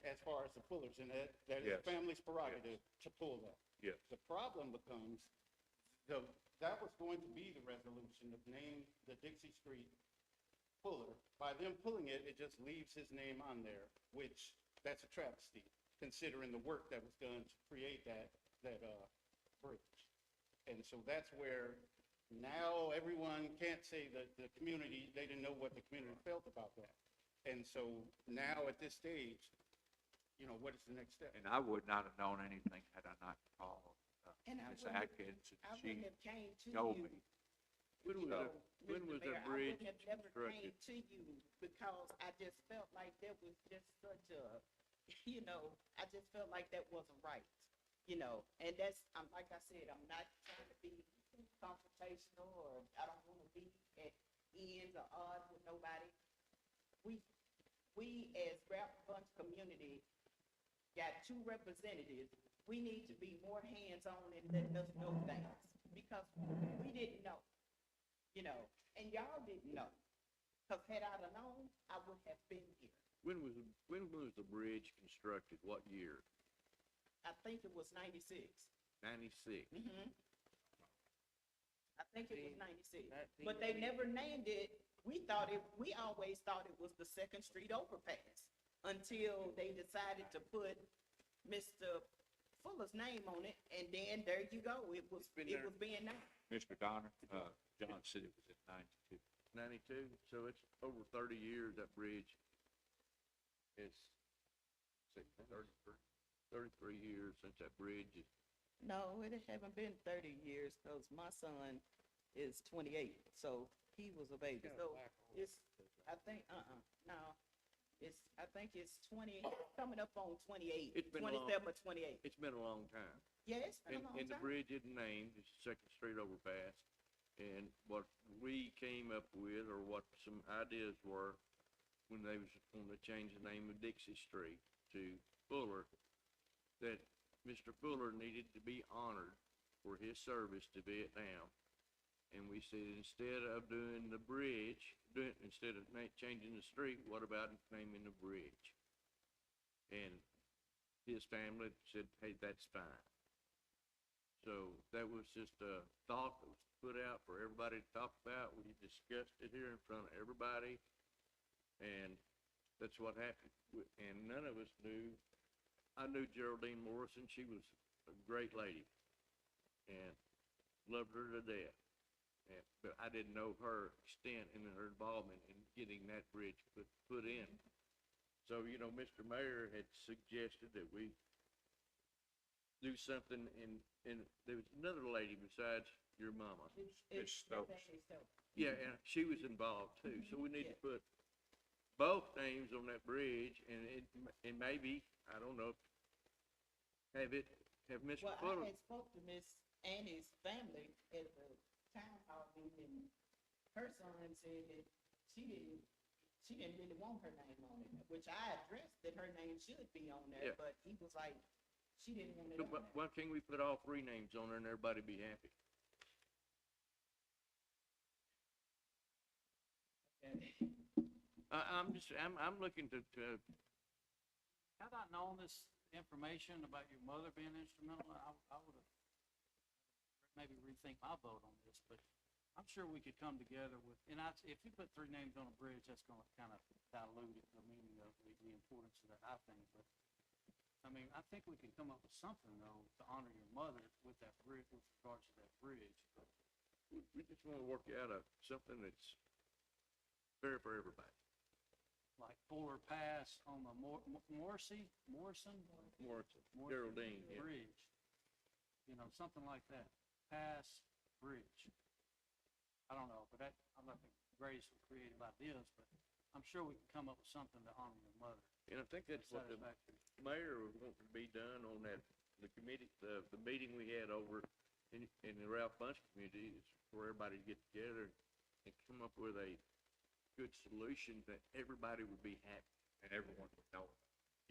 As far as the Fullers, and that is the Yes. family's prerogative to pull that. Yes. The problem becomes, that was going to be the resolution of name the Dixie Street Fuller. By them pulling it, it just leaves his name on there, which, that's a travesty, considering the work that was done to create that bridge. And so that's where now everyone can't say that the community, they didn't know what the community felt about that. And so now at this stage, what is the next step? And I would not have known anything had I not called And I Ms. wouldn't have- Atkins, I and she wouldn't have came to told you. me. When was So, the, when Mr. was the Mayor, bridge I wouldn't have never constructed? came to you because I just felt like there was just such a, I just felt like that wasn't right, and that's, like I said, I'm not trying to be confrontational or I don't want to be at ends or odds with nobody. We as Ralph Bunch community got 2 representatives. We need to be more hands-on and letting us know things because we didn't know. And y'all didn't know. Because had I have known, I would have been here. When was the bridge constructed? What year? I think it was 96. 96. I think it was 96. But they never named it. We always thought it was the Second Street overpass until they decided to put Mr. Fuller's name on it. And then there you go. It was being named. Mr. Donner, John said it was in 92. 92, so it's over 30 years, that bridge. It's 33 years since that bridge is. No, it haven't been 30 years because my son is 28, so he was a baby. So it's, I think, no, I think it's 20, coming up on 28, It's been a long- 27 or 28. It's been a long time. Yeah, it's been a long And the time. bridge isn't named, it's Second Street overpass. And what we came up with, or what some ideas were, when they was going to change the name of Dixie Street to Fuller, that Mr. Fuller needed to be honored for his service to Vietnam. And we said, instead of doing the bridge, instead of changing the street, what about naming the bridge? And his family said, hey, that's fine. So that was just a thought that was put out for everybody to talk about. We discussed it here in front of everybody. And that's what happened. And none of us knew. I knew Geraldine Morrison. She was a great lady. and loved her to death. And, but I didn't know her extent and her involvement in getting that bridge put in. So, you know, Mr. Mayor had suggested that we do something, and there was another lady besides your mama. Ms. Stokes. Yeah, and she was involved too, so we need to put both names on that bridge, and maybe, I don't know, have Mr. Well, Fuller. I had spoke to Miss Annie's family at the town hall meeting. Her son said that she didn't really want her name on it, which I addressed that her name should be on there, Yeah. but he was like, she didn't want it So on there. why can't we put all three names on there and everybody be happy? I'm looking to, Had I known this information about your mother being instrumental, I would have maybe rethink my vote on this, but I'm sure we could come together with, and if you put three names on a bridge, that's gonna kind of dilute the meaning of the importance of that, I think, but, I mean, I think we can come up with something, though, to honor your mother with that bridge, with regards to that bridge, but we just wanna work out something that's fair for everybody. like Fuller Pass on the Morrison Geraldine, yeah. Bridge. You know, something like that. Pass Bridge. I don't know, but I'm not the greatest with creative ideas, but I'm sure we can come up with something to honor your mother. And I think that's what the Satisfactory. mayor was wanting to be done on that, the committee, the meeting we had over in the Ralph Bunce community, is for everybody to get together and come up with a good solution that everybody would be happy. And everyone would know.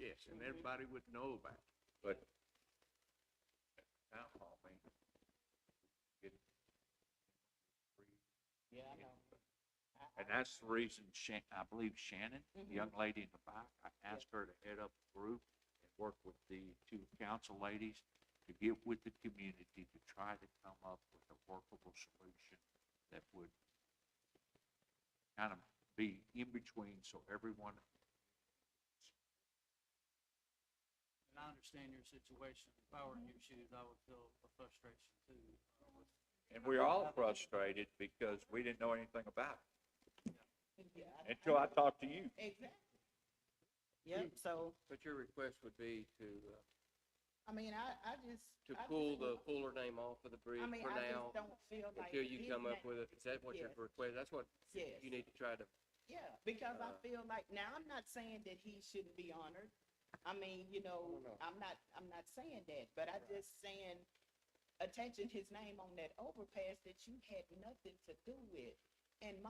Yes, and everybody would know about it. But town hall meeting, get Yeah, I know. And that's the reason I believe Shannon, the young lady in the back, I asked her to head up the group and work with the two council ladies to get with the community to try to come up with a workable solution that would kind of be in between, so everyone. And I understand your situation. If I were in your shoes, I would feel a frustration too. And we're all frustrated because we didn't know anything about it Yeah, until I talked to you. exactly. Yep, so, But your request would be to, I mean, I just. to I pull just the want- Fuller name off of the bridge I mean, for I now, just don't feel like. until you his come up name- with it. Is that what your Yes. request? That's what Yes. you need to try to, Yeah, because I Uh, feel like, now, I'm not saying that he shouldn't be honored. I mean, you know, I'm not saying that, but I just saying, attaching his name on that overpass that you had nothing to do with. And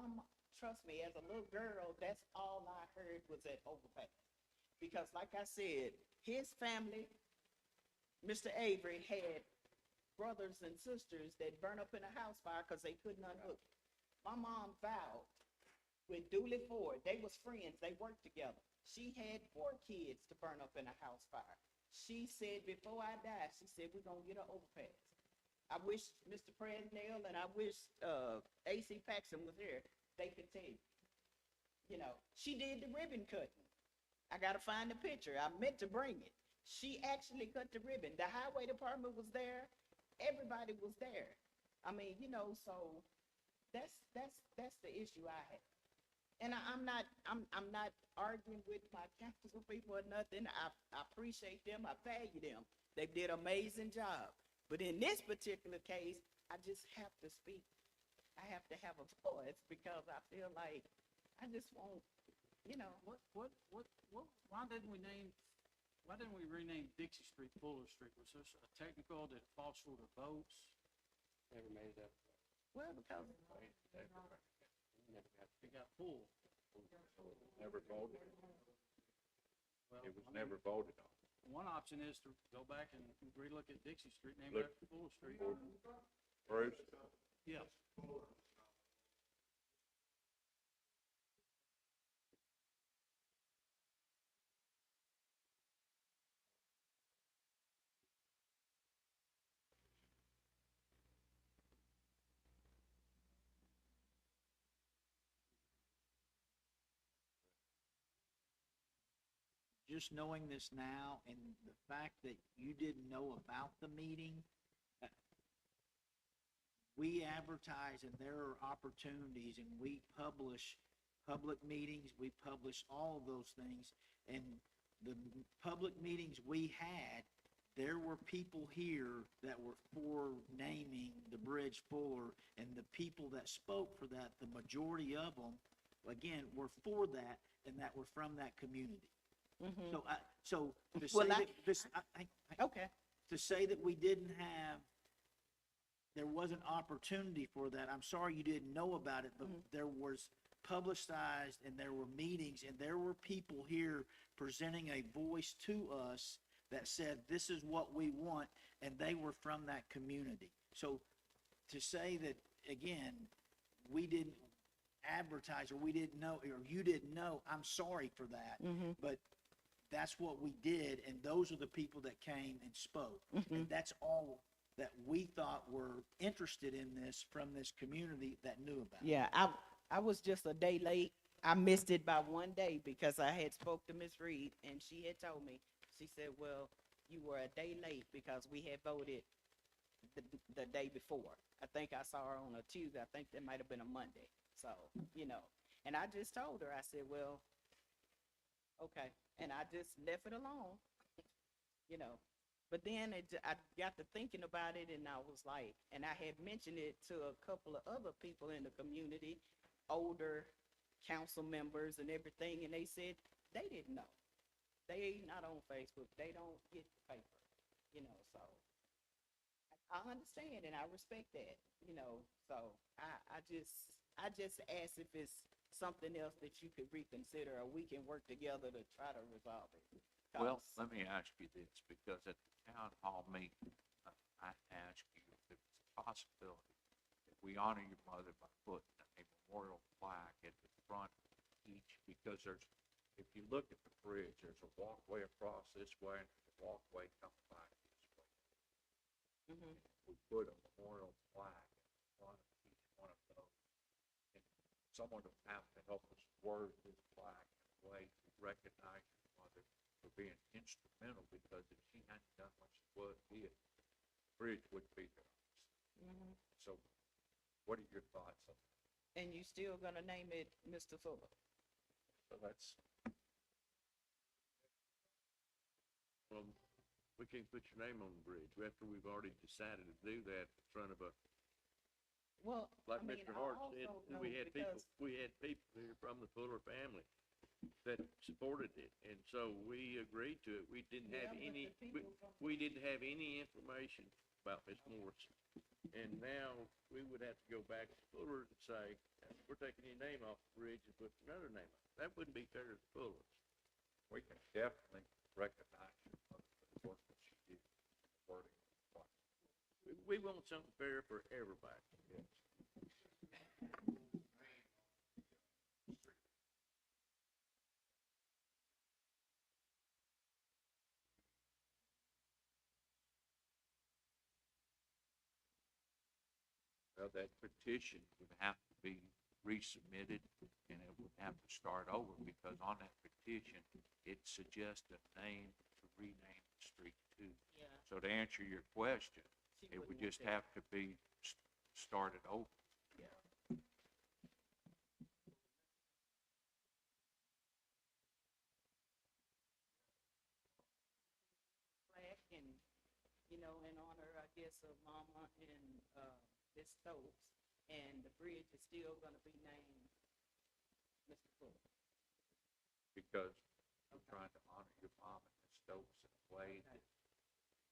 trust me, as a little girl, that's all I heard was that overpass. Because like I said, his family, Mr. Avery, had brothers and sisters that burned up in a house fire because they couldn't unhook it. My mom vowed with Dooley Ford, they was friends, they worked together. She had 4 kids to burn up in a house fire. She said, before I die, she said, we're gonna get an overpass. I wish Mr. Presnell and I wish, AC Paxson was here, they could tell you. You know, she did the ribbon cutting. I gotta find the picture, I meant to bring it. She actually cut the ribbon. The highway department was there, everybody was there. I mean, you know, so that's the issue I have. And I'm not arguing with my council people or nothing. I appreciate them, I value them. They did an amazing job. But in this particular case, I just have to speak. I have to have a voice because I feel like I just want, you know. Why didn't we rename Dixie Street Fuller Street? Was there a technical that falls short of votes? never made that. Well, because It got pulled. Never voted. Well, It was I mean, never voted on. one option is to go back and relook at Dixie Street, name Look. it after Fuller Street. Bruce? Yeah. Just knowing this now and the fact that you didn't know about the meeting, we advertise and there are opportunities and we publish public meetings, we publish all of those things. And the public meetings we had, there were people here that were for naming the bridge Fuller, and the people that spoke for that, the majority of them, again, were for that, and that were from that community. So to say Well, that this, Okay. to say that we didn't have, there wasn't opportunity for that, I'm sorry you didn't know about it, but there was publicized and there were meetings and there were people here presenting a voice to us that said, this is what we want, and they were from that community. So to say that, again, we didn't advertise or we didn't know, or you didn't know, I'm sorry for that. But that's what we did, and those are the people that came and spoke. And that's all that we thought were interested in this from this community that knew about it. Yeah, I was just a day late. I missed it by one day because I had spoke to Miss Reed and she had told me, she said, well, you were a day late because we had voted the day before. I think I saw her on a Tuesday. I think that might have been a Monday. So, and I just told her, I said, well, okay. And I just left it alone, But then I got to thinking about it and I was like, and I had mentioned it to a couple of other people in the community, older council members and everything, and they said they didn't know. They not on Facebook. They don't get the paper, so I understand and I respect that, so I just asked if it's something else that you could reconsider or we can work together to try to resolve it. Well, 'Cause- let me ask you this, because at the town hall meeting, I asked you if there was a possibility that we honor your mother by putting a memorial plaque at the front of each, because if you look at the bridge, there's a walkway across this way and a walkway comes back this way. We put a memorial plaque in front of each one of those. And someone will have to help us word this plaque in a way to recognize your mother for being instrumental, because if she hadn't done what she did, the bridge wouldn't be there. So what are your thoughts on that? And you still gonna name it Mr. Fuller? So that's, We can't put your name on the bridge after we've already decided to do that in front of Well, like I mean, Mr. I Hart also said, know we had people because- here from the Fuller family that supported it, and so we agreed to it. We didn't Yeah, have but the any, people from- we didn't have any information about Miss Morrison. And now we would have to go back to Fuller and say, we're taking your name off the bridge and put another name on it. That wouldn't be fair to the Fullers. we can definitely recognize your mother for the work that she did, wording the plaque. We want something fair for everybody. Yes. Well, that petition would have to be resubmitted, and it would have to start over, because on that petition, it suggests a name to rename the street to. Yeah. So to answer your question, She it would wouldn't want just that. have to be started over. Yeah. Plaque and, in honor, I guess, of Mama and, Miss Stokes, and the bridge is still gonna be named Mr. Fuller. Because I'm trying to honor your mom and Miss Stokes in a way that,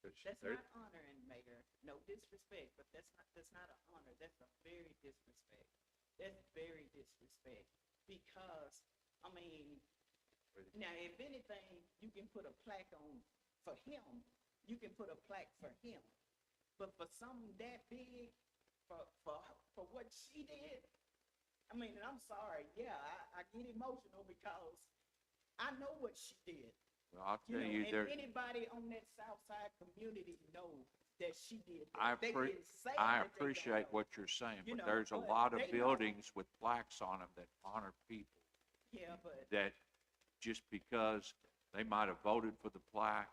because That's they're, not honoring, Mayor. No disrespect, but that's not an honor. That's a very disrespect. That's very disrespect. Because, I mean, now, if anything, you can put a plaque on for him. You can put a plaque for him. But for something that big, for what she did, I mean, and I'm sorry, yeah, I get emotional because I know what she did. well, I'll tell you, And there, anybody on that South Side community know that she did that. I They appre- didn't say I that they don't appreciate know. what you're saying, You but know, there's a but lot of they know. buildings with plaques on them that honor people, Yeah, but, that just because they might have voted for the plaque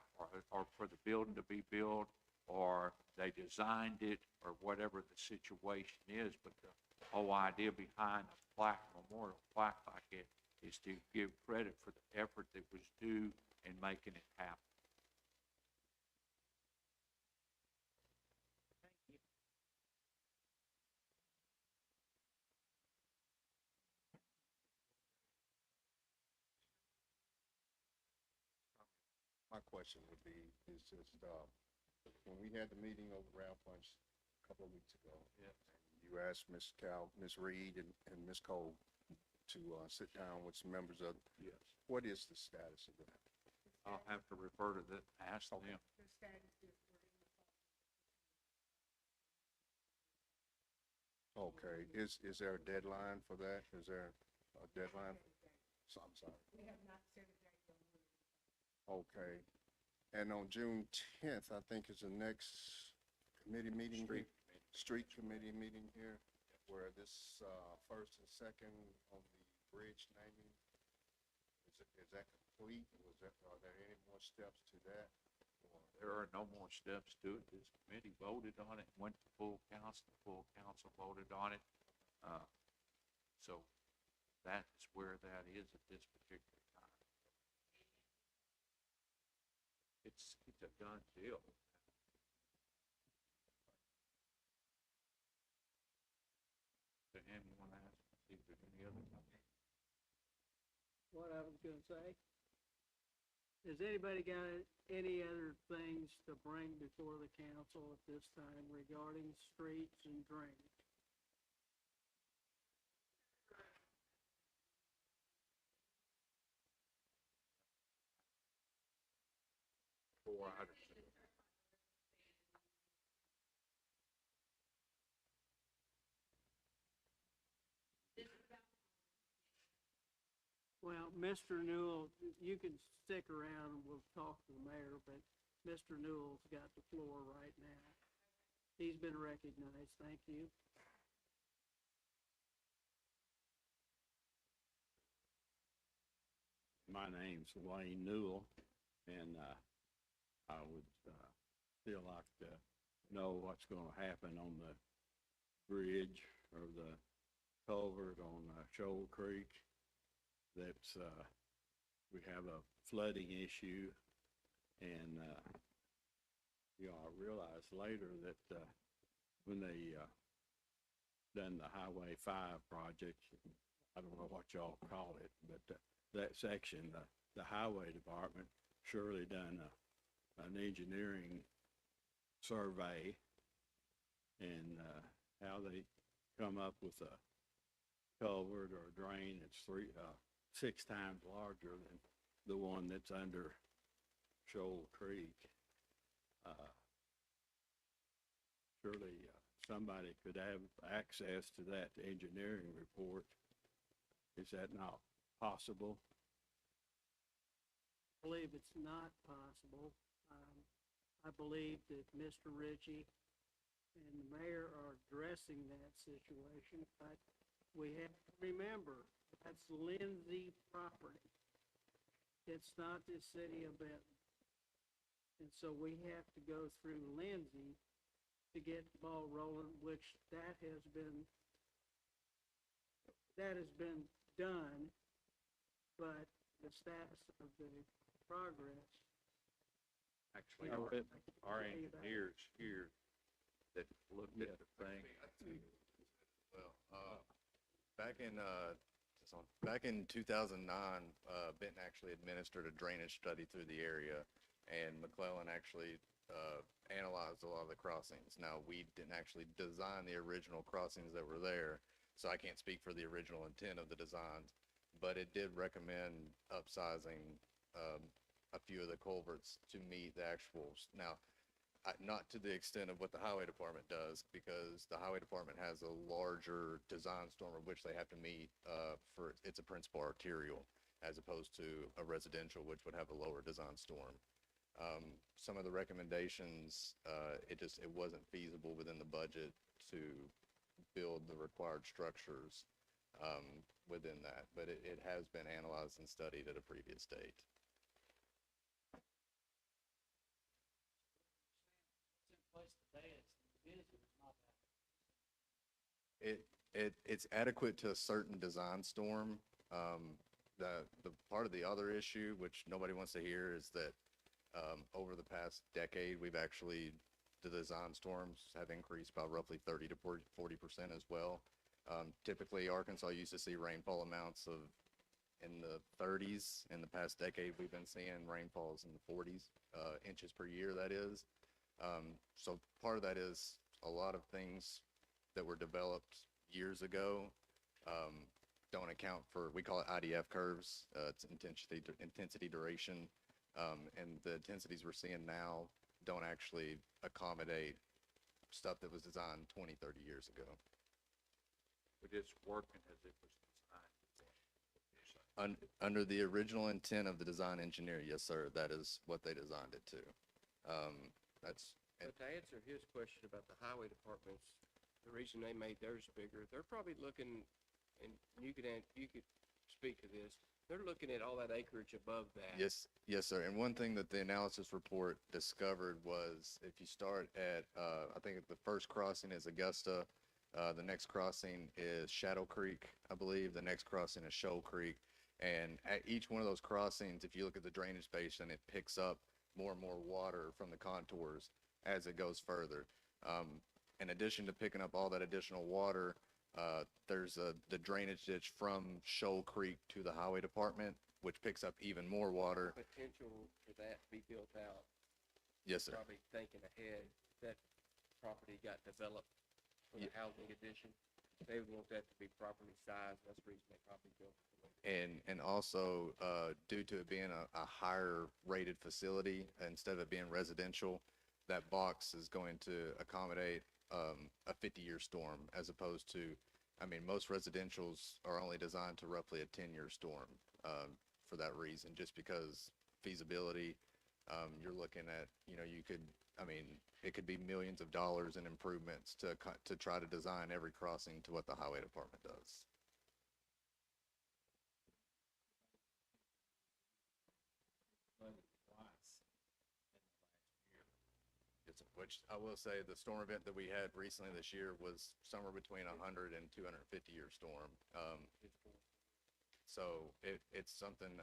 or for the building to be built, or they designed it, or whatever the situation is, but the whole idea behind a plaque, memorial plaque like it, is to give credit for the effort that was due in making it happen. My question would be, is just, when we had the meeting over Ralph Bunch a couple of weeks ago. Yeah. You asked Ms. Reed and Ms. Cole to, sit down with some members of, Yes. what is the status of that? I'll have to refer to the, ask them. Okay, is there a deadline for that? Is there a deadline? So, I'm sorry. Okay, and on June 10th, I think is the next committee meeting. Street Street committee meeting here, where this, first and second on the bridge naming, is that complete? Are there any more steps to that? Or- There are no more steps to it. This committee voted on it, went to full council voted on it. So that's where that is at this particular time. It's a done deal. So, Em, you wanna ask, see if there's any other? What I was gonna say, has anybody got any other things to bring before the council at this time regarding streets and drainage? Four items. Well, Mr. Newell, you can stick around and we'll talk to the mayor, but Mr. Newell's got the floor right now. He's been recognized, thank you. My name's Wayne Newell, and I would still like to know what's going to happen on the bridge or the culvert on Shoal Creek. That's, we have a flooding issue, and I realized later that when they done the Highway 5 project, I don't know what y'all call it, but that section, the highway department surely done an engineering survey, and how they come up with a culvert or a drain that's 6 times larger than the one that's under Shoal Creek. Surely somebody could have access to that engineering report. Is that not possible? I believe it's not possible. I believe that Mr. Ritchie and the mayor are addressing that situation, but we have to remember, that's Lindsay property. It's not the city of Benton. And so we have to go through Lindsay to get the ball rolling, which that has been done, but the status of the progress. Actually, No, our I can tell you that. engineers here that looked at the thing, Well, back in 2009, Benton actually administered a drainage study through the area, and McClellan actually analyzed a lot of the crossings. Now, we didn't actually design the original crossings that were there, so I can't speak for the original intent of the designs, but it did recommend upsizing a few of the culverts to meet the actuals. Now, not to the extent of what the highway department does, because the highway department has a larger design storm of which they have to meet for, it's a principal arterial, as opposed to a residential, which would have a lower design storm. Some of the recommendations, it wasn't feasible within the budget to build the required structures within that, but it has been analyzed and studied at a previous date. It's adequate to a certain design storm. The part of the other issue, which nobody wants to hear, is that, over the past decade, the design storms have increased by roughly 30 to 40% as well. Typically, Arkansas used to see rainfall amounts in the 30s. In the past decade, we've been seeing rainfalls in the 40s, inches per year, that is. So part of that is a lot of things that were developed years ago, don't account for, we call it IDF curves, it's intensity duration. And the intensities we're seeing now don't actually accommodate stuff that was designed 20, 30 years ago. But it's working as it was designed. Under the original intent of the design engineer, yes, sir, that is what they designed it to. But to answer his question about the highway departments, the reason they made theirs bigger, they're probably looking, and you could speak to this, they're looking at all that acreage above that. Yes, sir. And one thing that the analysis report discovered was if you start at, I think the first crossing is Augusta, the next crossing is Shadow Creek, I believe. The next crossing is Shoal Creek. And at each one of those crossings, if you look at the drainage basin, it picks up more and more water from the contours as it goes further. In addition to picking up all that additional water, there's the drainage ditch from Shoal Creek to the highway department, which picks up even more water. Potential for that to be built out. Yes, sir. Probably thinking ahead, that property got developed for the housing addition. They would want that to be properly sized, that's the reason they probably built it. And also, due to it being a higher rated facility, instead of it being residential, that box is going to accommodate a 50-year storm, as opposed to, I mean, most residentials are only designed to roughly a 10-year storm, for that reason, just because feasibility, you're looking at, it could be millions of dollars in improvements to try to design every crossing to what the highway department does. Which I will say, the storm event that we had recently this year was somewhere between 100 and 250-year storm. So it's something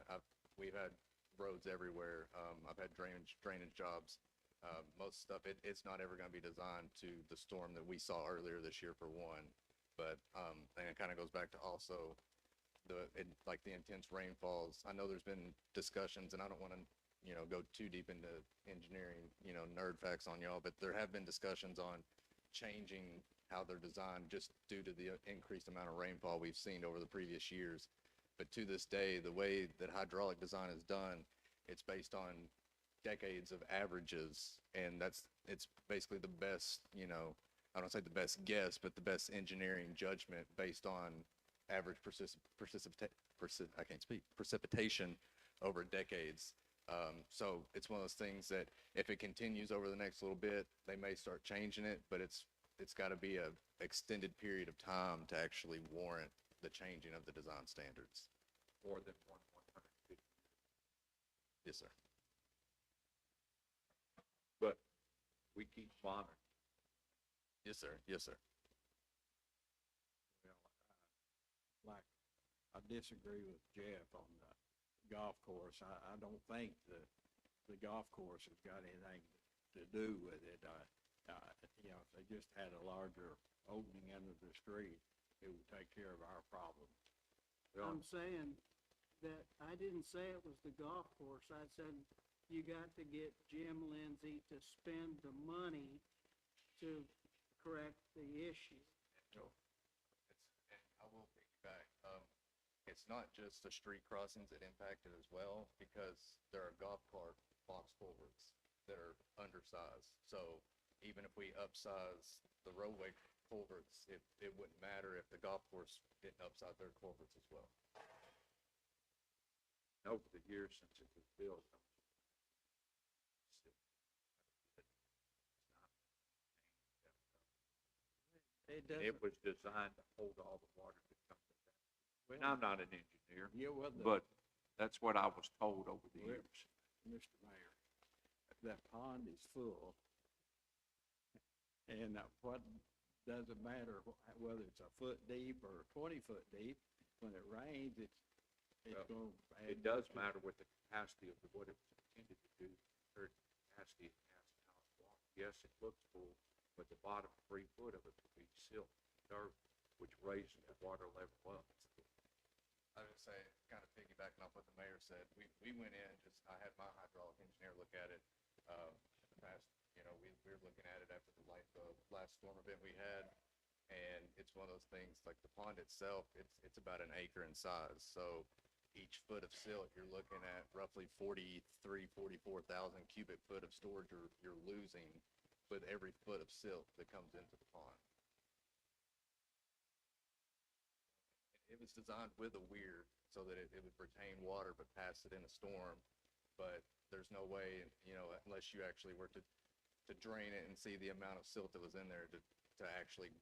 we've had roads everywhere. I've had drainage jobs. Most stuff, it's not ever going to be designed to the storm that we saw earlier this year, for one. But and it kind of goes back to also the intense rainfalls. I know there's been discussions, and I don't want to go too deep into engineering, nerd facts on y'all, but there have been discussions on changing how they're designed just due to the increased amount of rainfall we've seen over the previous years. But to this day, the way that hydraulic design is done, it's based on decades of averages, and it's basically the best, I don't say the best guess, but the best engineering judgment based on average precipitation over decades. So it's one of those things that if it continues over the next little bit, they may start changing it, but it's got to be a extended period of time to actually warrant the changing of the design standards. More than 150. Yes, sir. But we keep monitoring. Yes, sir. Yes, sir. Well, I disagree with Jeff on the golf course. I don't think the golf course has got anything to do with it. If they just had a larger opening under the street, it would take care of our problem. I'm saying that I didn't say it was the golf course. I said you got to get Jim Lindsay to spend the money to correct the issue. I will piggyback. It's not just the street crossings that impacted as well, because there are golf cart box culverts that are undersized. So even if we upsize the roadway culverts, it wouldn't matter if the golf course didn't upsize their culverts as well. Over the years since it was built, it was designed to hold all the water that comes from that. And I'm not an engineer, but that's what I was told over the years. Mr. Mayor, that pond is full. And what doesn't matter whether it's a foot deep or 20 foot deep, when it rains, it's Well, gonna. It does matter with the capacity of what it was intended to do, or capacity it has now. It's water. Yes, it looks full, but the bottom 3 foot of it will be silt, dirt, which raises the water level up. I would say, kind of piggybacking off what the mayor said, we went in, I had my hydraulic engineer look at it, in the past, we were looking at it after the last storm event we had, and it's one of those things, like the pond itself, it's about an acre in size, so each foot of silt, you're looking at roughly 44,000 cubic foot of storage you're losing with every foot of silt that comes into the pond. It was designed with a weir so that it would retain water but pass it in a storm. But there's no way, unless you actually were to drain it and see the amount of silt that was in there to actually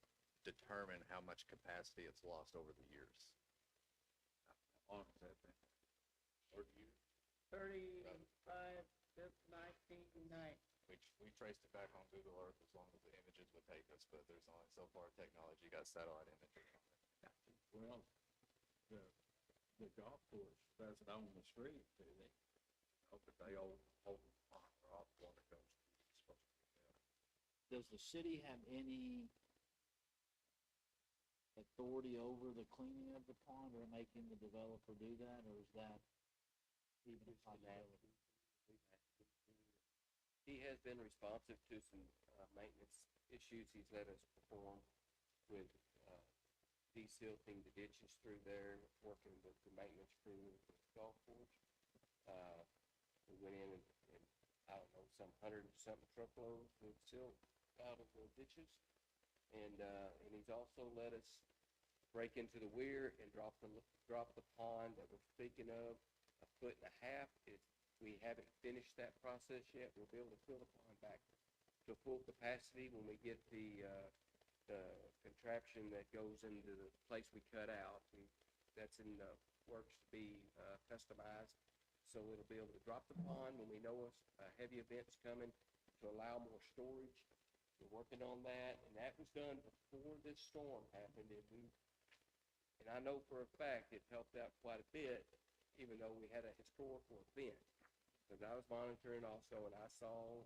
determine how much capacity it's lost over the years. How long has that been? 30 years? 35, 1990. We traced it back on Google Earth as long as the images would take us, but there's only so far technology got satellite images on it. Well, the golf course doesn't own the street, do they? Oh, but they all hold the pond where all the water goes to. It's supposed to be there. Does the city have any authority over the cleaning of the pond or making the developer do that, or is that even if I He has been responsive to some maintenance issues he's let us perform with desilting the ditches through there, working with the maintenance crew with the golf course. We went in and I don't know, some 100-something truckloads of silt out of the ditches. And he's also let us break into the weir and drop the pond that we're speaking of 1.5 feet. We haven't finished that process yet. We'll be able to fill the pond back to full capacity when we get the contraption that goes into the place we cut out. That's in the works to be customized. So it'll be able to drop the pond when we know a heavy event's coming to allow more storage. We're working on that, and that was done before this storm happened. And I know for a fact it helped out quite a bit, even though we had a historical event. Because I was monitoring also, and I saw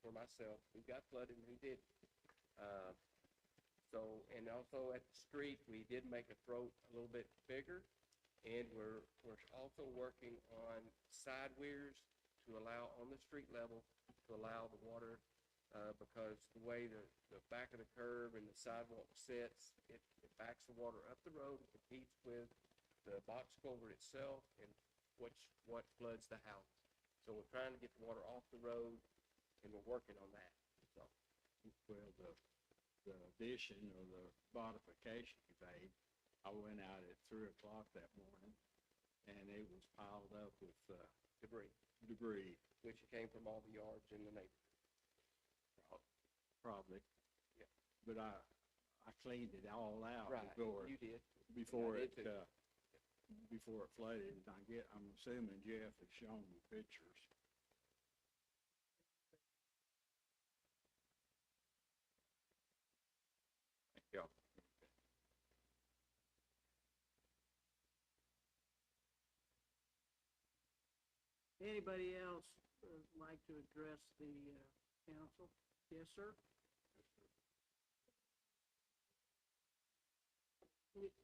for myself who got flooded and who didn't. And also at the street, we did make a throat a little bit bigger, and we're also working on side weirs to allow on the street level to allow the water, because the way the back of the curb and the sidewalk sits, it backs the water up the road and competes with the box culvert itself and what floods the house. So we're trying to get the water off the road, and we're working on that. So. Well, the addition or the modification you made, I went out at 3 o'clock that morning, and it was piled up with debris. Which came from all the yards in the neighborhood. Probably. Yeah. But I cleaned it all out Right, you did. before I it did too. before it flooded. And I'm assuming Jeff has shown you pictures. Yeah. Anybody else like to address the council? Yes, sir?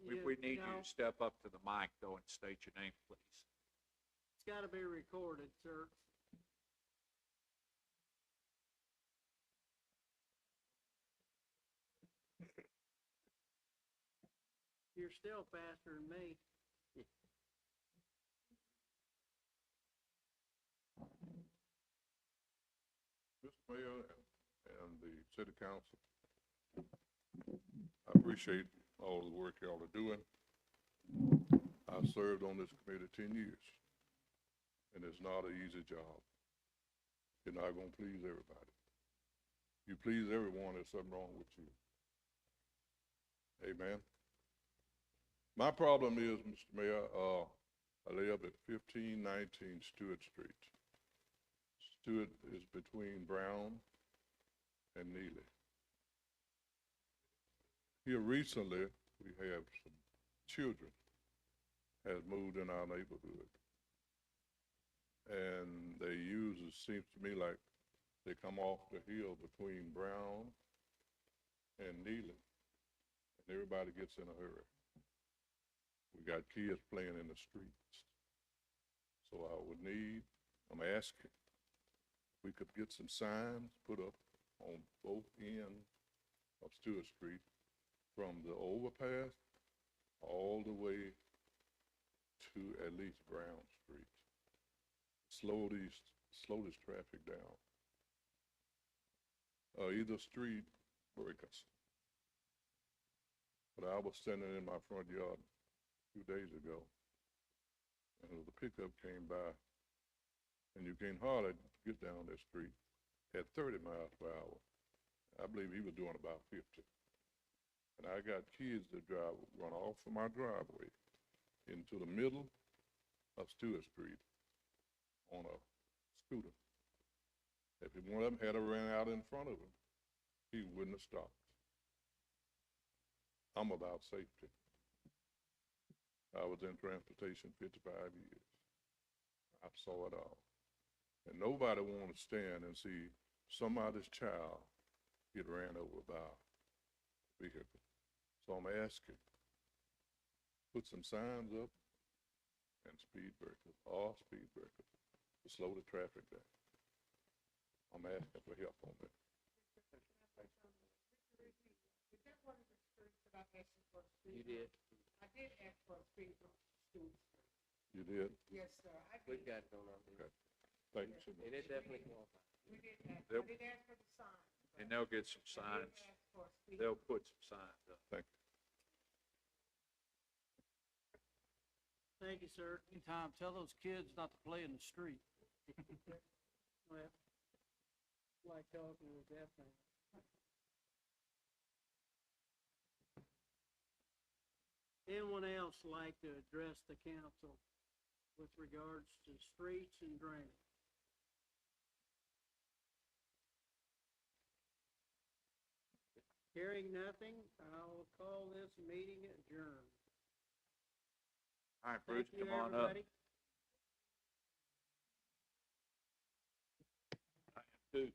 We need you to step up to the mic though and state your name, please. It's gotta be recorded, sir. You're still faster than me. Mr. Mayor and the city council, I appreciate all the work y'all are doing. I served on this committee 10 years, and it's not an easy job. You're not gonna please everybody. You please everyone, there's something wrong with you. Amen. My problem is, Mr. Mayor, I live at 1519 Stewart Street. Stewart is between Brown and Neely. here recently, we have some children has moved in our neighborhood. And they use, it seems to me like they come off the hill between Brown and Neely, and everybody gets in a hurry. We got kids playing in the streets. So I would need, I'm asking, we could get some signs put up on both ends of Stewart Street from the overpass all the way to at least Brown Street. Slow this traffic down. Either street breakers. But I was standing in my front yard a few days ago, and the pickup came by, and you can't hardly get down that street at 30 miles per hour. I believe he was doing about 50. And I got kids that run off of my driveway into the middle of Stewart Street on a scooter. If one of them had ran out in front of him, he wouldn't have stopped. I'm about safety. I was in transportation 55 years. I saw it all. And nobody wanted to stand and see somebody's child get ran over by a vehicle. So I'm asking, put some signs up and speed breakers, all speed breakers, to slow the traffic down. I'm asking for help on that. You did. I did ask for a speed bump students. You did? Yes, sir. I We did. got it on our list. Okay. Thank you so much. And it definitely qualifies. We did ask, They'll- I did ask for the sign. And they'll get some I signs. did ask for a speed. They'll put some signs up. Thank you. Thank you, sir. Tom, tell those kids not to play in the street. Well, like talking with that thing. Anyone else like to address the council with regards to streets and drainage? Hearing nothing, I'll call this meeting adjourned. All right, Bruce, Thank you, come on up. everybody. Two.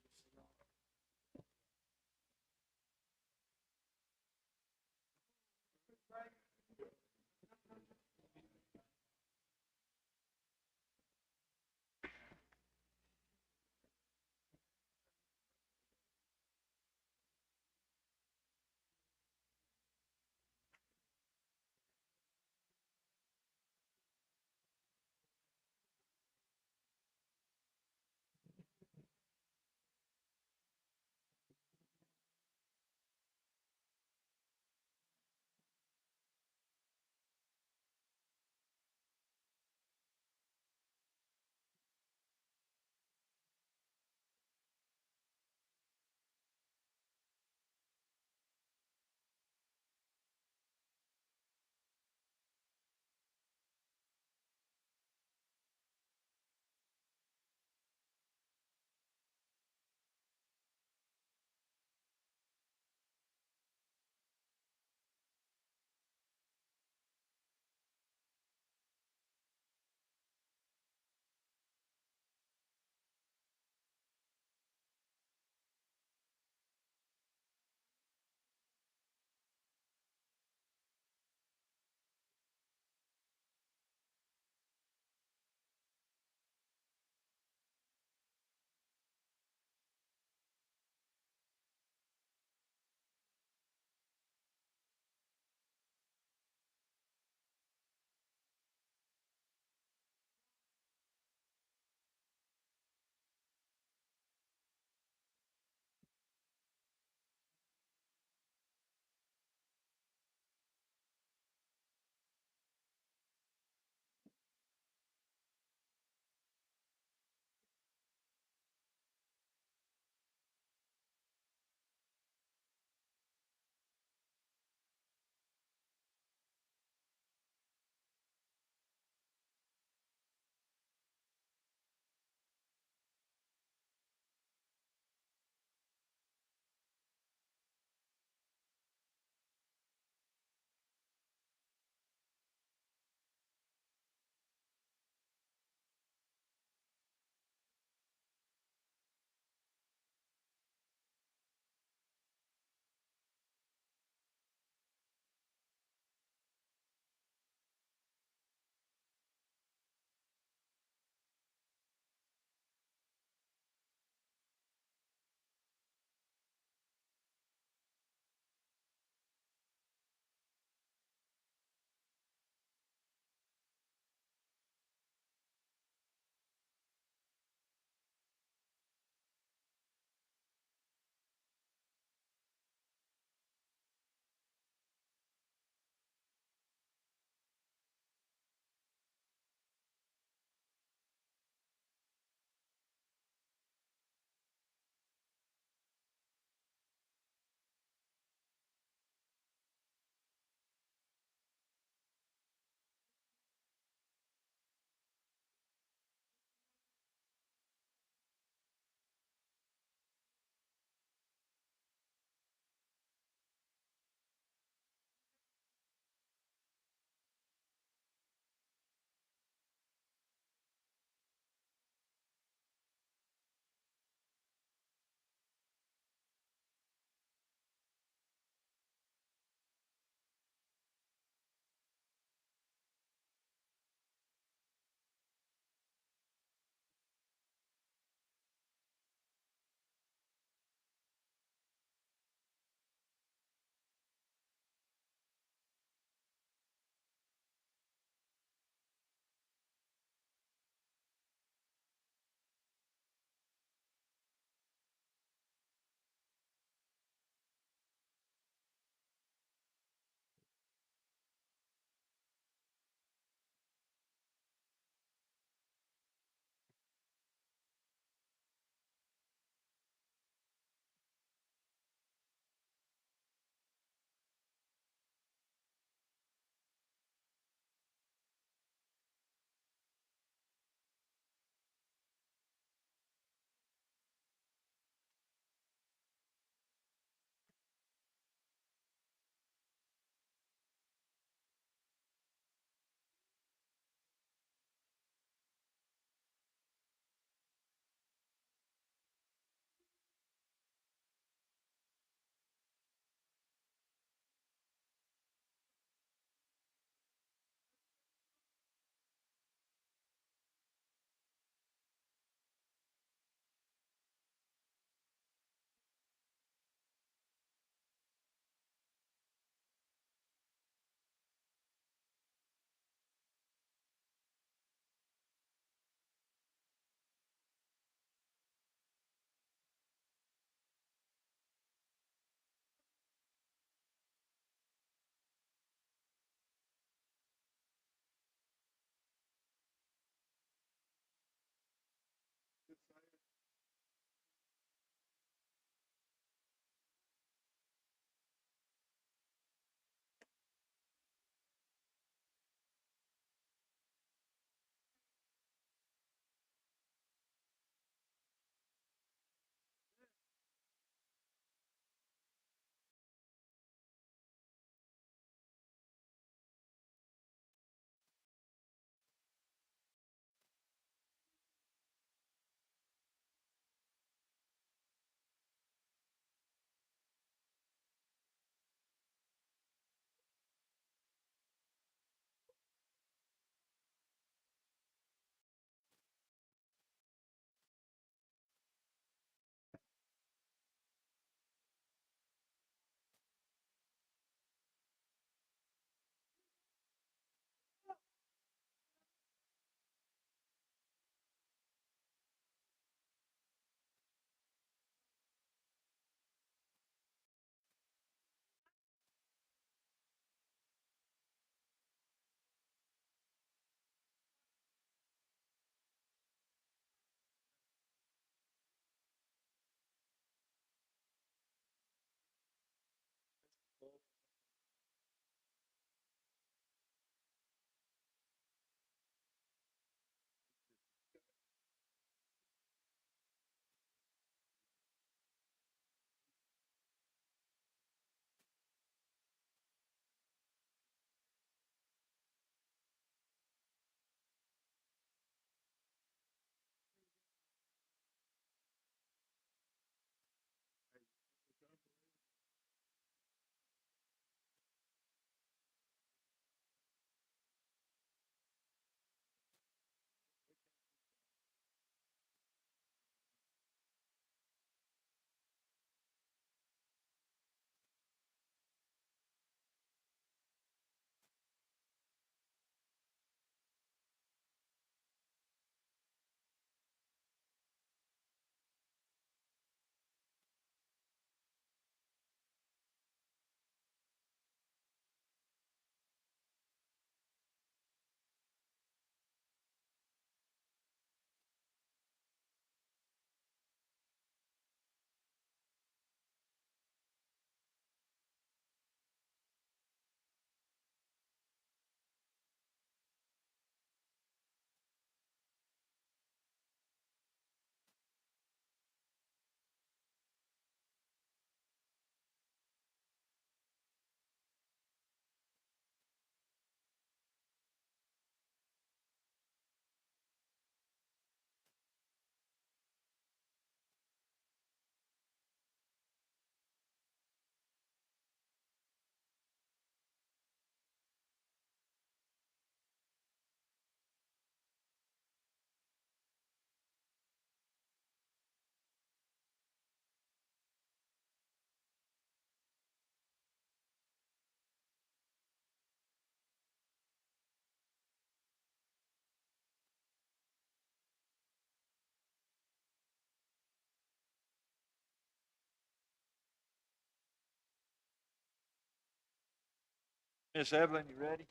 Miss Evelyn, you ready?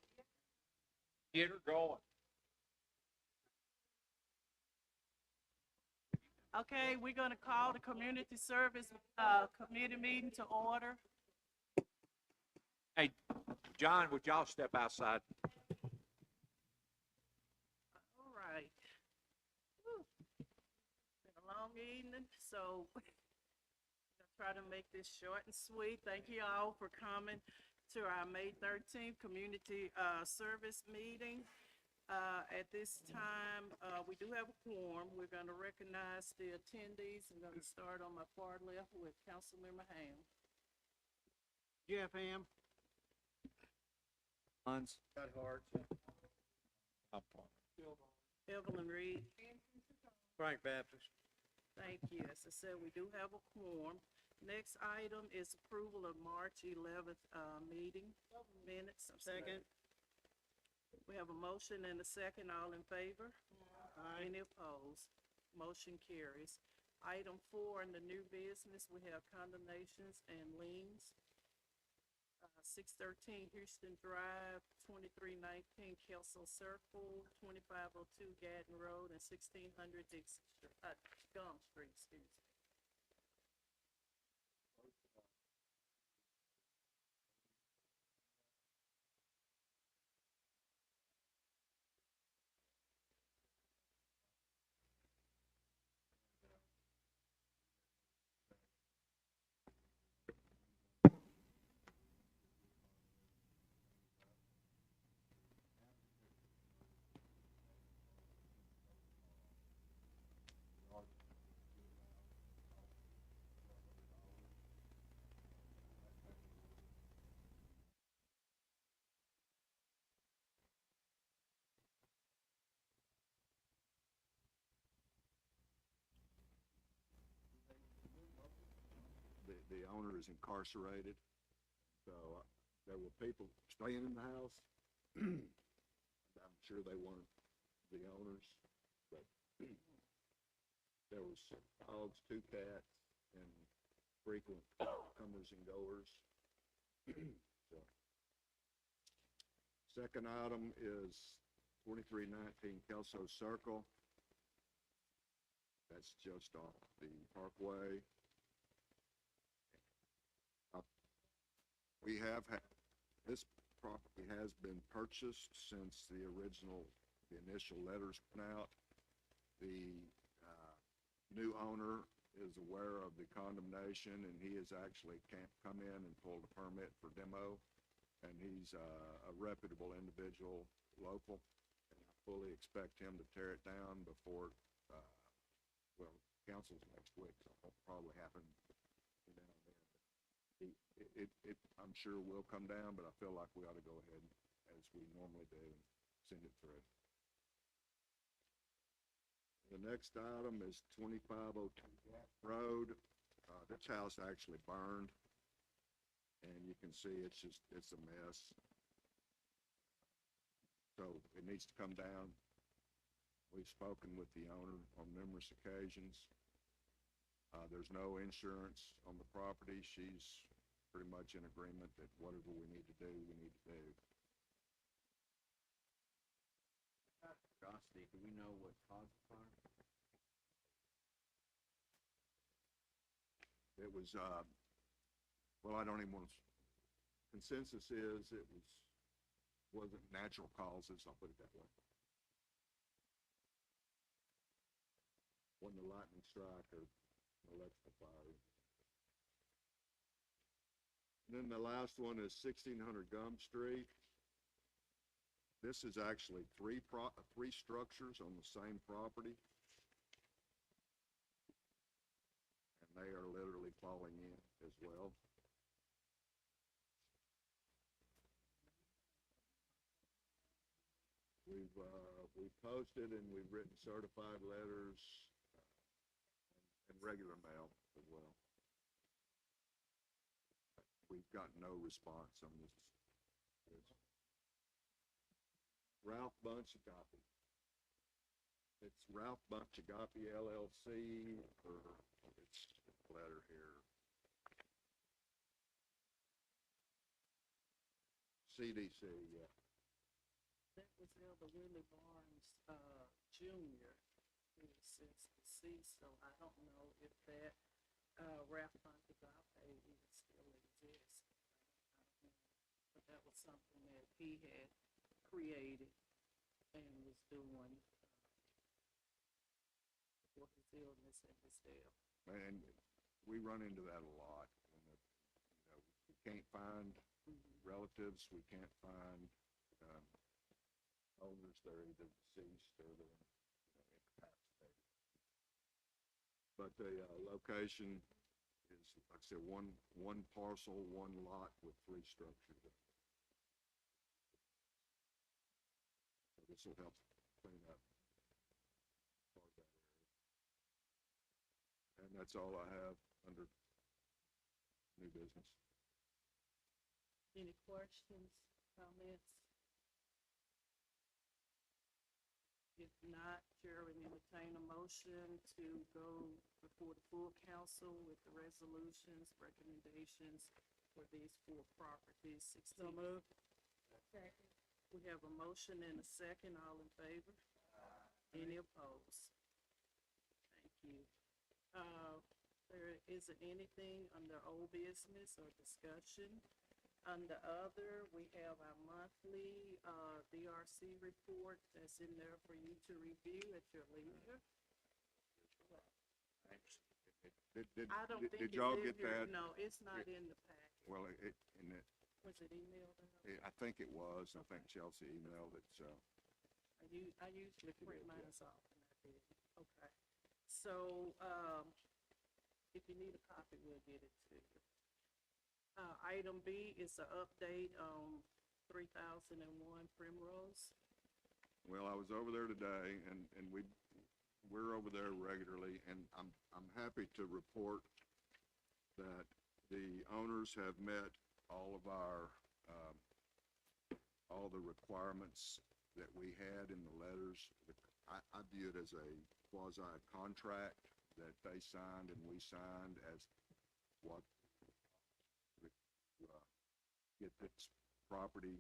Get her going. Okay, we're gonna call the community service, committee meeting to order. Hey, John, would y'all step outside? All right. Whew. Been a long evening, so I'll try to make this short and sweet. Thank you all for coming to our May 13th community, service meeting. At this time, we do have a quorum. We're gonna recognize the attendees. I'm gonna start on my far left with Councilmember Ham. Jeff Ham. Hans. Scott Hart. Evelyn Reed. Frank Baptist. Thank you. As I said, we do have a quorum. Next item is approval of March 11th, meeting minutes. Second. We have a motion and a second. All in favor? Aye. Any opposed? Motion carries. Item 4 in the new business, we have condemnations and liens. 613 Houston Drive, 2319 Kelso Circle, 2502 Gadden Road, and 1600 Gum Street, excuse me. The owner is incarcerated, so there were people staying in the house. I'm sure they weren't the owners, but there was dogs, 2 cats, and frequent comers and goers. So, second item is 2319 Kelso Circle. That's just off the Parkway. We have had, this property has been purchased since the initial letters went out. The new owner is aware of the condemnation, and he has actually come in and pulled a permit for demo, and he's a reputable individual, local, and I fully expect him to tear it down before, council's next week, so it'll probably happen now and then. It, I'm sure will come down, but I feel like we ought to go ahead, as we normally do, and send it through. The next item is 2502 Gap Road. This house actually burned, and you can see it's a mess. So it needs to come down. We've spoken with the owner on numerous occasions. There's no insurance on the property. She's pretty much in agreement that whatever we need to do, we need to do. Curiosity, do we know what caused the fire? It was, well, I don't even want to, consensus is it wasn't natural causes, I'll put it that way. Wasn't a lightning strike or an electrical fire. And then the last one is 1600 Gum Street. This is actually three structures on the same property. And they are literally falling in as well. We've posted and we've written certified letters and regular mail as well. We've got no response on this. Ralph Bunch-Agape. It's Ralph Bunch-Agape LLC, or it's a letter here. CDC, yeah. That was Elder Willie Barnes, Junior, who is since deceased, so I don't know if that, Ralph Agape even still exists. I don't know. But that was something that he had created and was doing, for his illness and his death. And we run into that a lot. We can't find relatives, we can't find, owners, they're either deceased or they're, incapacitated. But the, location is, like I said, one parcel, one lot with 3 structures. So this will help clean up part of that area. And that's all I have under new business. Any questions, comments? If not, Chair would entertain a motion to go before the full council with the resolutions, recommendations for these 4 properties, 16. So moved. Second. We have a motion and a second, all in favor? Any opposed? Thank you. There isn't anything under old business or discussion. Under other, we have our monthly, DRC report that's in there for you to review at your leisure. I don't think Did it's y'all in get here. that? No, it's not in the packet. Well, Was it emailed out? I think it was. I think Chelsea emailed it, so. I usually print mine off, and I did. Okay. So, if you need a copy, we'll get it to you. Item B is an update on 3001 Primrose. Well, I was over there today and we're over there regularly and I'm happy to report that the owners have met all of our, all the requirements that we had in the letters. I view it as a quasi contract that they signed and we signed as what get this property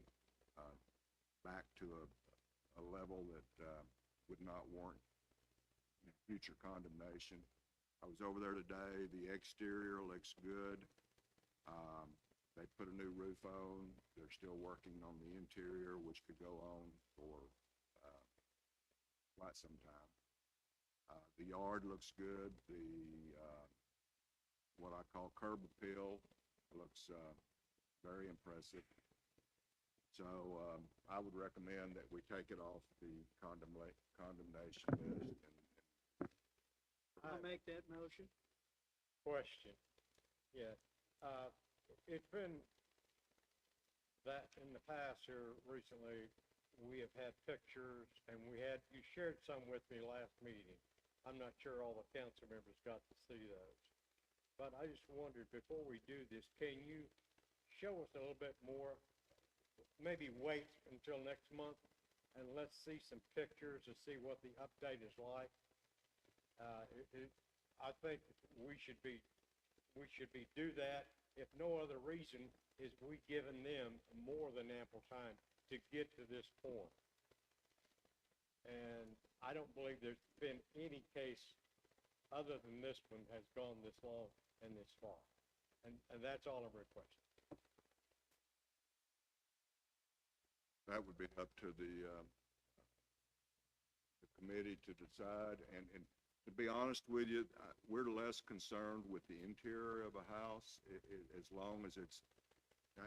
back to a level that would not warrant future condemnation. I was over there today. The exterior looks good. They put a new roof on. They're still working on the interior, which could go on for quite some time. The yard looks good. The what I call curb appeal looks very impressive. So I would recommend that we take it off the condemnation list. I'll make that motion. Question. Yeah. It's been that in the past here recently, we have had pictures and you shared some with me last meeting. I'm not sure all the council members got to see those. But I just wondered, before we do this, can you show us a little bit more? Maybe wait until next month and let's see some pictures to see what the update is like. I think we should do that. If no other reason, is we given them more than ample time to get to this point. And I don't believe there's been any case other than this one has gone this long and this far. And that's all I'm requesting. That would be up to the committee to decide. And to be honest with you, we're less concerned with the interior of a house as long as it's,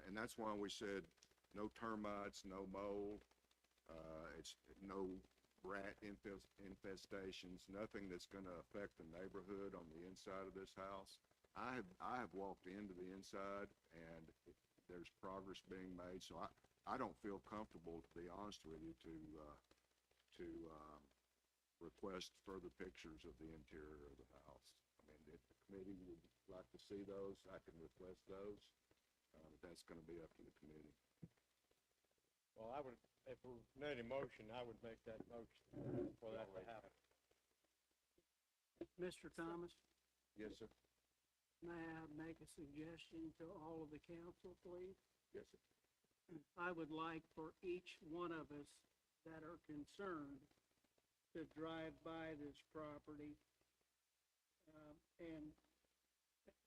and that's why we said no termites, no mold, it's no rat infestations, nothing that's going to affect the neighborhood on the inside of this house. I have walked into the inside and there's progress being made, so I don't feel comfortable, to be honest with you, to request further pictures of the interior of the house. I mean, if the committee would like to see those, I can request those. That's going to be up to the committee. Well, I would, if we made a motion, I would make that motion for that to happen. Mr. Thomas, Yes, sir. may I make a suggestion to all of the council, please? Yes, sir. I would like for each one of us that are concerned to drive by this property, and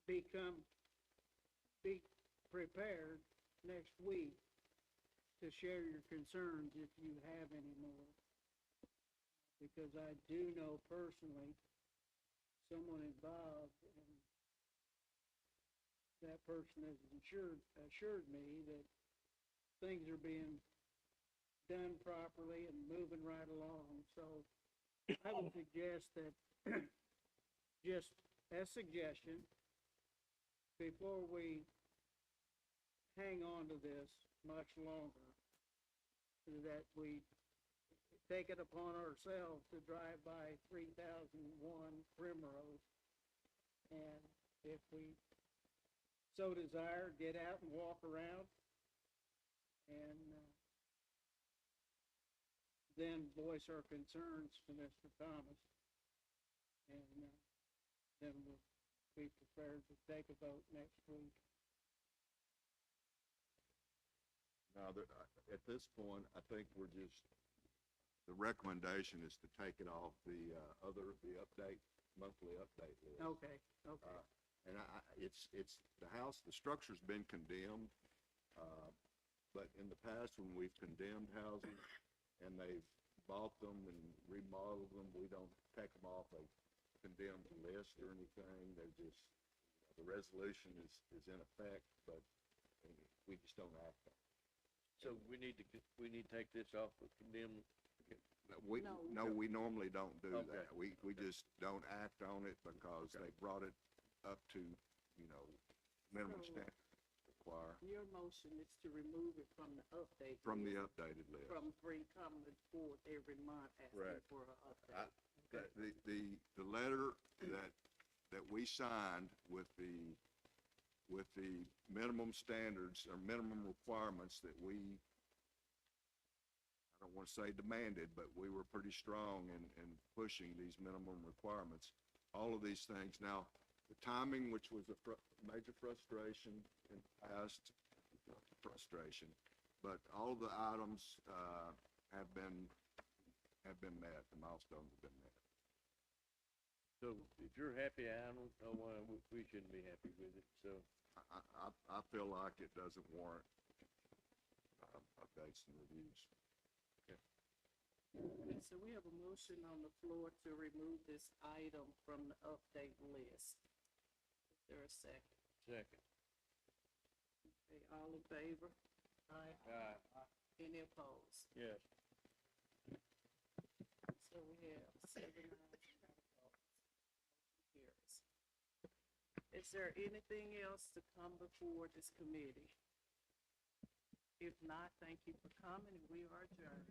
be prepared next week to share your concerns if you have any more. Because I do know personally someone involved, and that person has assured me that things are being done properly and moving right along. So I would suggest that, just a suggestion, before we hang on to this much longer, that we take it upon ourselves to drive by 3001 Primrose, and if we so desire, get out and walk around, and then voice our concerns to Mr. Thomas, and then we'll be prepared to take a vote next week. Now, at this point, I think we're just, the recommendation is to take it off the monthly update list. Okay, okay. And it's, the house, the structure's been condemned, but in the past, when we've condemned houses and they've bought them and remodeled them, we don't take them off a condemned list or anything. They're just, the resolution is in effect, but we just don't act on it. So we need to take this off of condemned. No, we normally don't do Okay. that. We just don't act on it because they brought it up to, minimum So, standard require Your motion is to remove it from the update. from the list, updated list. From free coming forward every month asking Correct. for an update. The letter that we signed with the minimum standards or minimum requirements that we, I don't want to say demanded, but we were pretty strong in pushing these minimum requirements. All of these things. Now, the timing, which was a major frustration in the past, frustration, but all of the items have been met. The milestones have been met. So if you're happy, I don't know why we shouldn't be happy with it, so. I feel like it doesn't warrant updates and reviews. Okay, so we have a motion on the floor to remove this item from the update list. Is there a second? Second. Okay, all in favor? Aye. Any opposed? Yes. So we have 7 ayes, none opposed. Motion carries. Is there anything else to come before this committee? If not, thank you for coming, and we are adjourned.